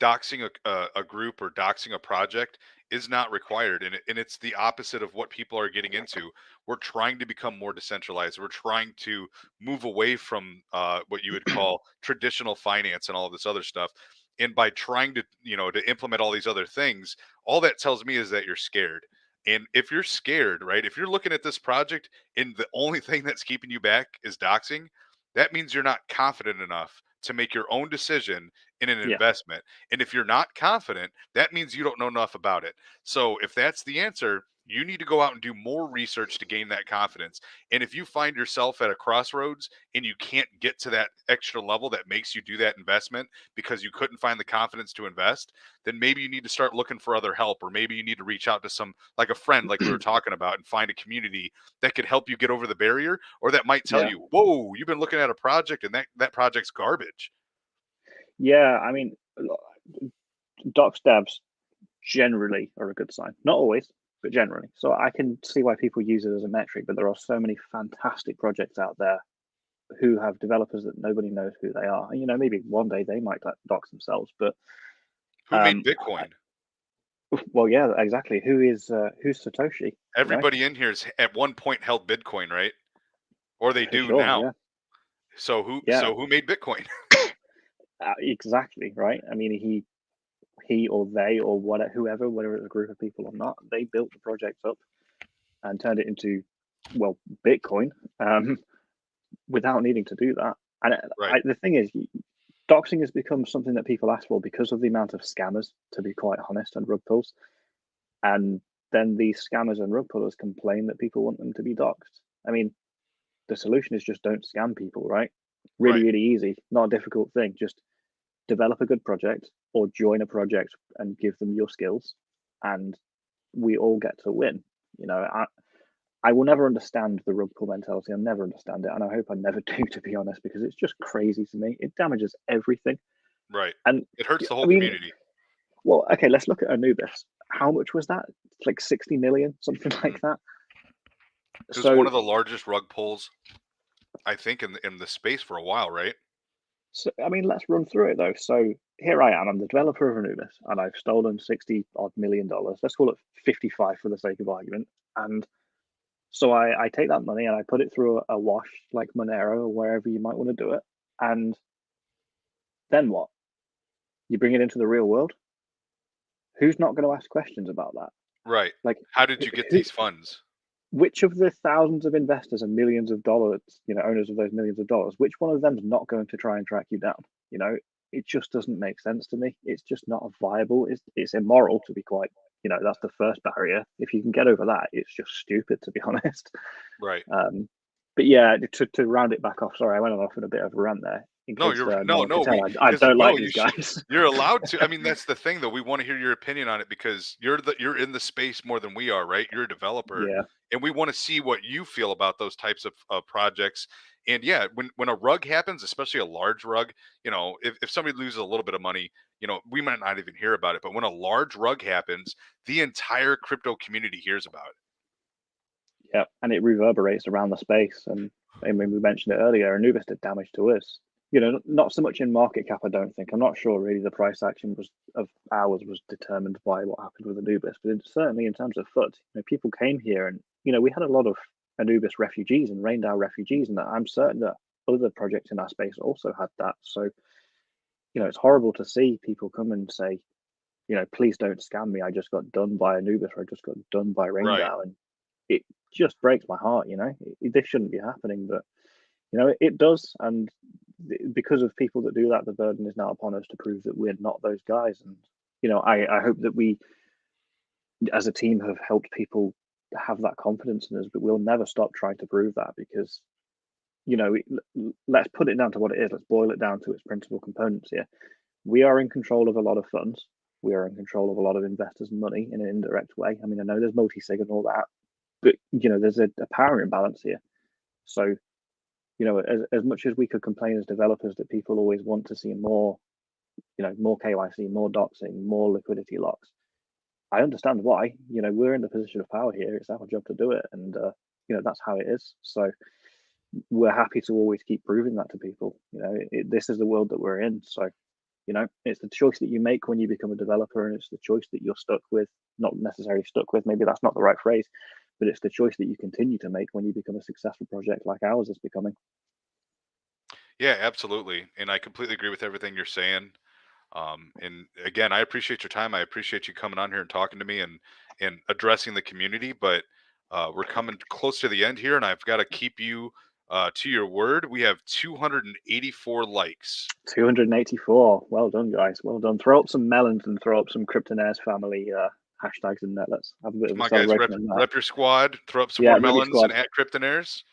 doxing a group or doxing a project is not required, and it's the opposite of what people are getting into. We're trying to become more decentralized. We're trying to move away from what you would call traditional finance and all of this other stuff. And by trying to to implement all these other things, all that tells me is that you're scared. And if you're scared, right, if you're looking at this project and the only thing that's keeping you back is doxing, that means you're not confident enough to make your own decision in an Yeah. investment. And if you're not confident, that means you don't know enough about it. So if that's the answer, you need to go out and do more research to gain that confidence. And if you find yourself at a crossroads and you can't get to that extra level that makes you do that investment because you couldn't find the confidence to invest, then maybe you need to start looking for other help, or maybe you need to reach out to some, like a friend, like we were talking about, and find a community that could help you get over the barrier, or that might tell Yeah. you, whoa, you've been looking at a project and that project's garbage. Yeah, I mean, docs devs generally are a good sign. Not always, but generally. So I can see why people use it as a metric, but there are so many fantastic projects out there who have developers that nobody knows who they are. And, maybe one day they might dox themselves, but Who made Bitcoin? well, yeah, exactly. Who's Satoshi? Everybody in here is at one point held Bitcoin, right? Or they For do sure, now. yeah. So who made Bitcoin? Exactly, right. I mean, he or they or whoever, whether it's a group of people or not, they built the project up and turned it into, well, Bitcoin, without needing to do that. And Right. the thing is, doxing has become something that people ask for because of the amount of scammers, to be quite honest, and rug pulls. And then these scammers and rug pullers complain that people want them to be doxed. I mean, the solution is just don't scam people, right? Really, Right. really easy, not a difficult thing. Just develop a good project or join a project and give them your skills, and we all get to win. I will never understand the rug pull mentality. I'll never understand it, and I hope I never do, to be honest, because it's just crazy to me. It damages everything. Right. And It hurts the whole I mean, community. well, okay, let's look at Anubis. How much was that? Like 60 million, something like that. It was So, one of the largest rug pulls, I think, in the space for a while, right? I mean, let's run through it though. So here I am. I'm the developer of Anubis, and I've stolen 60 odd million dollars. Let's call it 55 for the sake of argument. And so I take that money and I put it through a wash like Monero or wherever you might want to do it. And then what? You bring it into the real world. Who's not going to ask questions about that? Right. Like, How did you get these funds? which of the thousands of investors and millions of dollars, owners of those millions of dollars, which one of them is not going to try and track you down? It just doesn't make sense to me. It's just not viable. It's immoral, to be quite, that's the first barrier. If you can get over that, it's just stupid, to be honest. Right. But yeah, to round it back off, sorry, I went off in a bit of a rant there. No, I don't like these should, guys. you're allowed to. I mean, that's the thing, though. We want to hear your opinion on it because you're in the space more than we are, right? You're a developer, Yeah. and we want to see what you feel about those types of projects. And yeah, when a rug happens, especially a large rug, if somebody loses a little bit of money, we might not even hear about it. But when a large rug happens, the entire crypto community hears about it. Yeah, and it reverberates around the space. And I mean, we mentioned it earlier, Anubis did damage to us. Not so much in market cap, I don't think. I'm not sure really the price action of ours was determined by what happened with Anubis, but certainly in terms of FUD, people came here and, we had a lot of Anubis refugees and Rainbow refugees, and I'm certain that other projects in our space also had that. So, it's horrible to see people come and say, please don't scam me. I just got done by Anubis, or I just got done by Rainbow. Right. And it just breaks my heart, this shouldn't be happening, but it does. And because of people that do that, the burden is now upon us to prove that we're not those guys. And I hope that we as a team have helped people have that confidence in us, but we'll never stop trying to prove that, because let's put it down to what it is. Let's boil it down to its principal components here. We are in control of a lot of funds. We are in control of a lot of investors' money in an indirect way. I mean, I know there's multi-sig and all that, but there's a power imbalance here. So you know, as much as we could complain as developers that people always want to see more, you know, more KYC, more doxing, more liquidity locks. I understand why. You know, we're in the position of power here. It's our job to do it, and you know, that's how it is. So we're happy to always keep proving that to people. You know, this is the world that we're in. So, you know, it's the choice that you make when you become a developer, and it's the choice that you're stuck with. Not necessarily stuck with. Maybe that's not the right phrase, but it's the choice that you continue to make when you become a successful project like ours is becoming. Yeah, absolutely. And I completely agree with everything you're saying. And again, I appreciate your time. I appreciate you coming on here and talking to me and addressing the community. But we're coming close to the end here, and I've got to keep you to your word. We have 284 likes. 284. Well done, guys. Well done. Throw up some melons and throw up some Kryptonairs family hashtags in there. Let's have a bit of Come a on, guys, celebration on that. rep your squad. Throw up some Yeah, more rep your melons and squad. at Kryptonaires.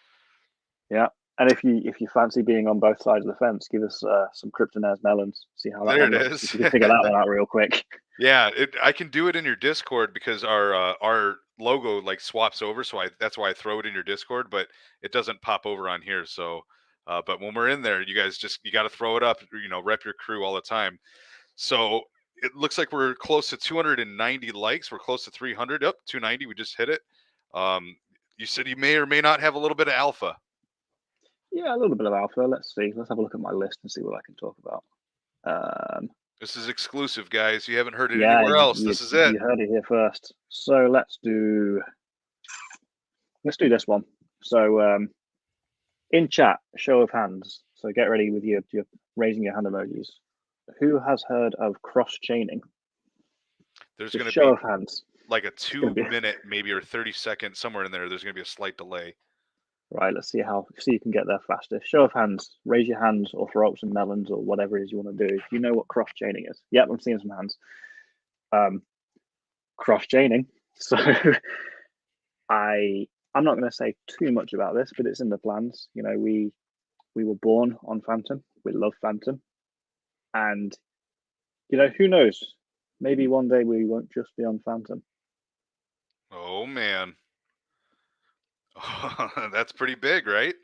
Yeah, and if you fancy being on both sides of the fence, give us some Kryptonairs melons. See how that There one it looks. is. If you can figure that one out real quick. Yeah, I can do it in your Discord because our logo like swaps over, so that's why I throw it in your Discord, but it doesn't pop over on here. So, but when we're in there, you guys you got to throw it up. You know, rep your crew all the time. So it looks like we're close to 290 likes. We're close to 300. Up 290. We just hit it. You said you may or may not have a little bit of alpha. Yeah, a little bit of alpha. Let's see. Let's have a look at my list and see what I can talk about. This is exclusive, guys. You haven't heard it Yeah, anywhere else. you This is it. heard it here first. So let's do this one. So in chat, show of hands. So get ready with your raising your hand emojis. Who has heard of cross chaining? There's Just going to show be of hands. like a It's gonna be 2 minute, maybe, or 30 second somewhere in there. There's going to be a slight delay. right. Let's see you can get there faster. Show of hands. Raise your hands or throw up some melons or whatever it is you want to do. If you know what cross chaining is. Yep, I'm seeing some hands. Cross chaining. So I'm not going to say too much about this, but it's in the plans. You know, we were born on Phantom. We love Phantom, and you know, who knows? Maybe one day we won't just be on Phantom. Oh man. That's pretty big, right?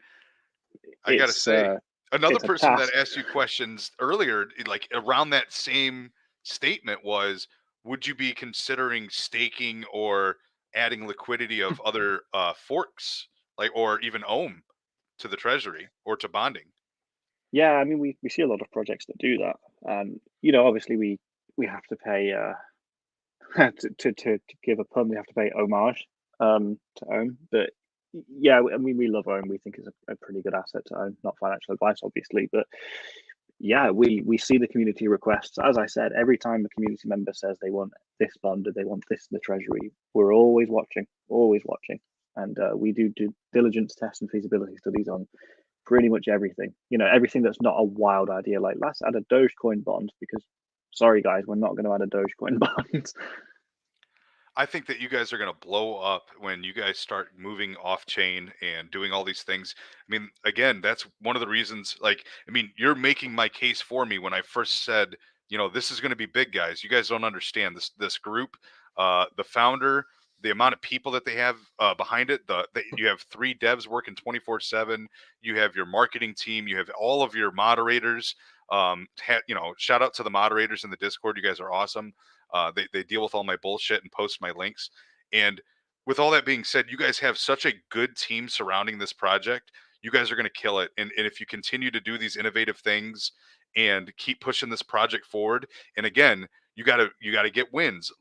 I gotta It's say, another it's a person that task. asked you questions earlier, like around that same statement, was, would you be considering staking or adding liquidity of other forks, like, or even ohm to the treasury or to bonding? Yeah, I mean, we see a lot of projects that do that, and you know, obviously we have to pay to give a pun, we have to pay homage to own. But yeah, I mean, we love own. We think it's a pretty good asset to own. Not financial advice, obviously, but yeah, we see the community requests. As I said, every time a community member says they want this bond or they want this in the treasury, we're always watching, and we do diligence tests and feasibility studies on pretty much everything. You know, everything that's not a wild idea. Like, let's add a Dogecoin bond because, sorry guys, we're not going to add a Dogecoin bond. I think that you guys are going to blow up when you guys start moving off chain and doing all these things. I mean, again, that's one of the reasons, like, I mean, you're making my case for me when I first said, you know, this is going to be big, guys. You guys don't understand this group, the founder, the amount of people that they have behind it. You have 3 devs working 24/7. You have your marketing team. You have all of your moderators. You know, shout out to the moderators in the Discord. You guys are awesome. They deal with all my bullshit and post my links. And with all that being said, you guys have such a good team surrounding this project. You guys are going to kill it. And if you continue to do these innovative things and keep pushing this project forward, and again, you gotta get wins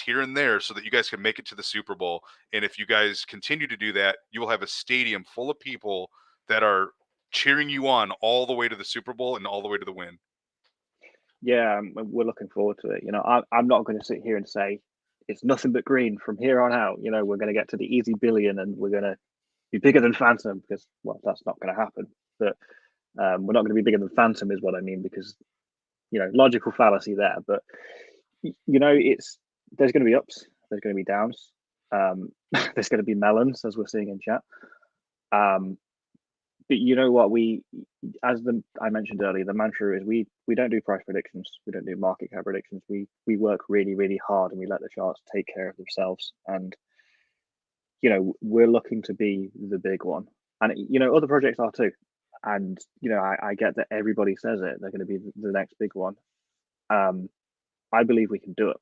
here and there so that you guys can make it to the Super Bowl. And if you guys continue to do that, you will have a stadium full of people that are cheering you on all the way to the Super Bowl and all the way to the win. Yeah, we're looking forward to it. You know, I'm not going to sit here and say it's nothing but green from here on out. You know, we're going to get to the easy billion and we're going to be bigger than Phantom because, well, that's not going to happen. But we're not going to be bigger than Phantom is what I mean, because, you know, logical fallacy there. But, you know, there's going to be ups, there's going to be downs. There's going to be melons, as we're seeing in chat. But you know what, I mentioned earlier, the mantra is we don't do price predictions, we don't do market cap predictions. We work really, really hard and we let the charts take care of themselves. And you know, we're looking to be the big one. And you know, other projects are too. And I get that everybody says it, they're going to be the next big one. I believe we can do it.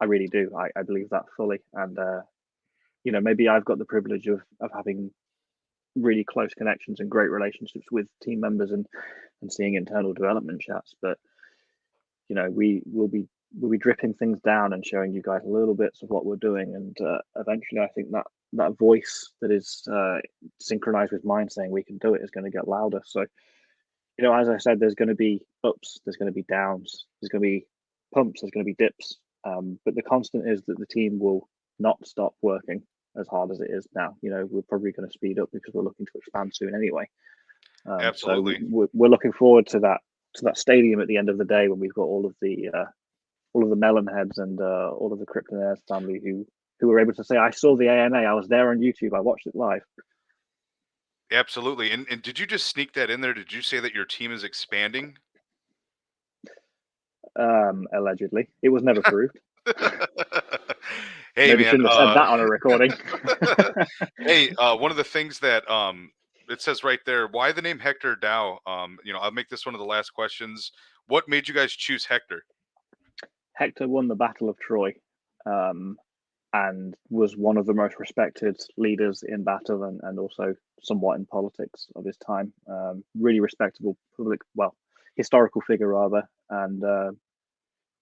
I really do. I believe that fully. And maybe I've got the privilege of having really close connections and great relationships with team members and seeing internal development chats. But we will be dripping things down and showing you guys little bits of what we're doing, and eventually I think that voice that is synchronized with mine saying we can do it is going to get louder. So as I said, there's going to be ups, there's going to be downs, there's going to be pumps, there's going to be dips, but the constant is that the team will not stop working as hard as it is now. We're probably going to speed up because we're looking to expand soon anyway. Absolutely. So we're looking forward to that stadium at the end of the day when we've got all of the melon heads and all of the Cryptonaires family who were able to say, I saw the AMA, I was there on YouTube, I watched it live. Absolutely. And did you just sneak that in there? Did you say that your team is expanding? Allegedly. It was never proved. Hey, maybe man, shouldn't have said that on a recording. Hey, one of the things that it says right there, why the name Hector DAO? I'll make this one of the last questions. What made you guys choose Hector? Hector won the Battle of Troy, and was one of the most respected leaders in battle and also somewhat in politics of his time. Really respectable historical figure rather, and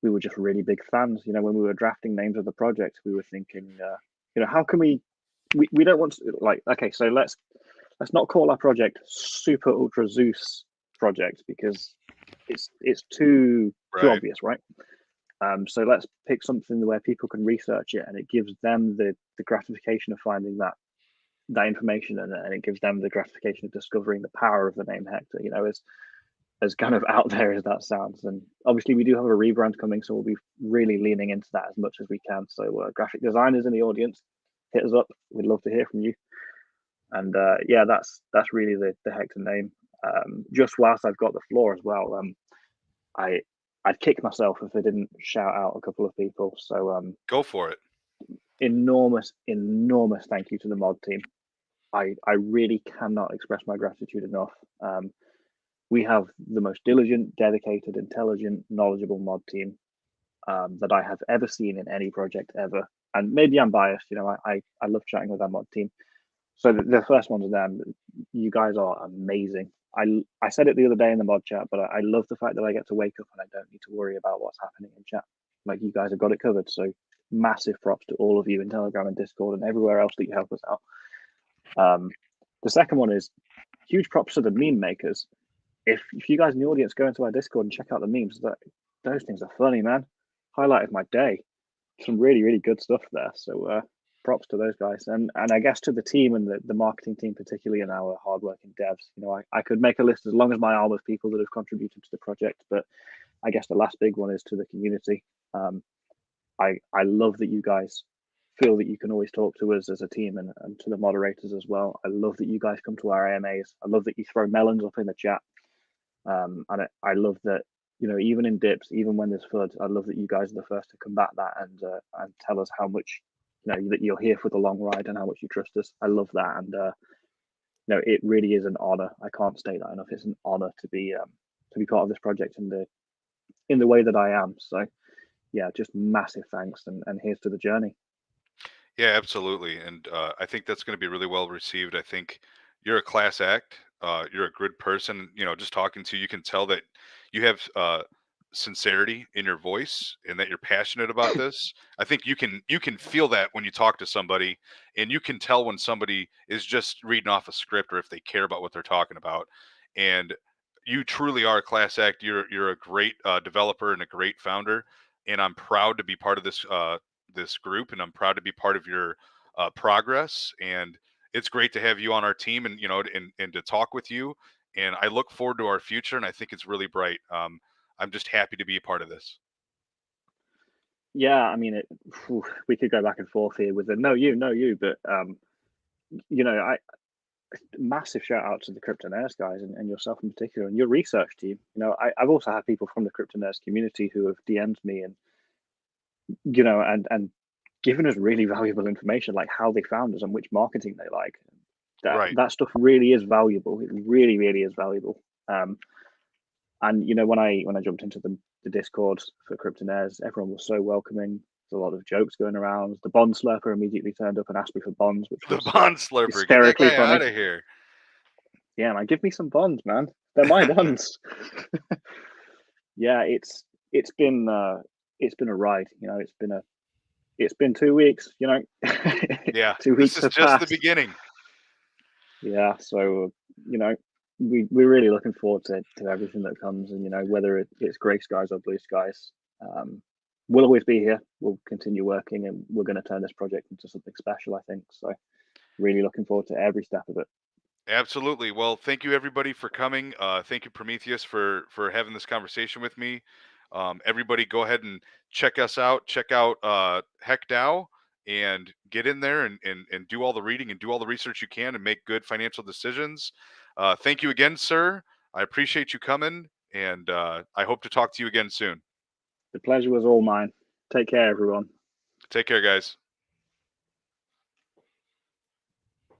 we were just really big fans. When we were drafting names of the project, we were thinking, how can we don't want to, okay, so let's not call our project Super Ultra Zeus Project because it's too obvious, right? So let's pick something where people can research it, and it gives them the gratification of finding that information, and it gives them the gratification of discovering the power of the name Hector. As kind of out there as that sounds. And obviously we do have a rebrand coming, so we'll be really leaning into that as much as we can. So graphic designers in the audience, hit us up. We'd love to hear from you. And that's really the Hector name. Just whilst I've got the floor as well, I'd kick myself if I didn't shout out a couple of people. So go for it. Enormous thank you to the mod team. I really cannot express my gratitude enough. We have the most diligent, dedicated, intelligent, knowledgeable mod team that I have ever seen in any project ever. And maybe I'm biased, I love chatting with our mod team. So the first one to them, you guys are amazing. I said it the other day in the mod chat, but I love the fact that I get to wake up and I don't need to worry about what's happening in chat. Like, you guys have got it covered. So massive props to all of you in Telegram and Discord and everywhere else that you help us out. The second one is huge props to the meme makers. If you guys in the audience go into our Discord and check out the memes, those things are funny, man. Highlight of my day. Some really, really good stuff there. So props to those guys. And I guess to the team and the marketing team, particularly, and our hardworking devs. I could make a list as long as my arm of people that have contributed to the project, but I guess the last big one is to the community. I love that you guys feel that you can always talk to us as a team and to the moderators as well. I love that you guys come to our AMAs. I love that you throw melons up in the chat. And I love that, even in dips, even when there's FUD, I love that you guys are the first to combat that and tell us how much, that you're here for the long ride and how much you trust us. I love that. And, it really is an honor. I can't state that enough. It's an honor to be part of this project in the way that I am. So yeah, just massive thanks. And here's to the journey. Yeah, absolutely. And I think that's going to be really well received. I think you're a class act. You're a good person. Just talking to you, you can tell that you have sincerity in your voice and that you're passionate about this. I think you can feel that when you talk to somebody, and you can tell when somebody is just reading off a script or if they care about what they're talking about. And you truly are a class act. You're a great developer and a great founder. And I'm proud to be part of this group, and I'm proud to be part of your progress. And it's great to have you on our team, and and to talk with you. And I look forward to our future, and I think it's really bright. I'm just happy to be a part of this. Yeah, I mean, we could go back and forth here with the no you, but massive shout out to the Cryptonaires guys and yourself in particular and your research team. I've also had people from the Cryptonaires community who have DM'd me and and given us really valuable information, like how they found us and which marketing they like. That stuff really is valuable. It really, really is valuable. And you know, when I jumped into the Discord for Cryptonaires, everyone was so welcoming. There's a lot of jokes going around. The bond slurper immediately turned up and asked me for bonds, which was the bond slurper. hysterically Get that guy funny. out of here. Yeah, man, give me some bonds, man. They're my bonds. Yeah, it's been a ride. You know, it's been 2 weeks. You know, Yeah, 2 weeks this is have just passed. the beginning. Yeah, so you know, we're really looking forward to everything that comes, and you know, whether it's gray skies or blue skies, we'll always be here. We'll continue working, and we're going to turn this project into something special, I think. So, really looking forward to every step of it. Absolutely. Well, thank you everybody for coming. Thank you, Prometheus, for having this conversation with me. Everybody, go ahead and check us out. Check out HEC DAO and get in there and do all the reading and do all the research you can and make good financial decisions. Thank you again, sir. I appreciate you coming, and I hope to talk to you again soon. The pleasure was all mine. Take care, everyone. Take care, guys.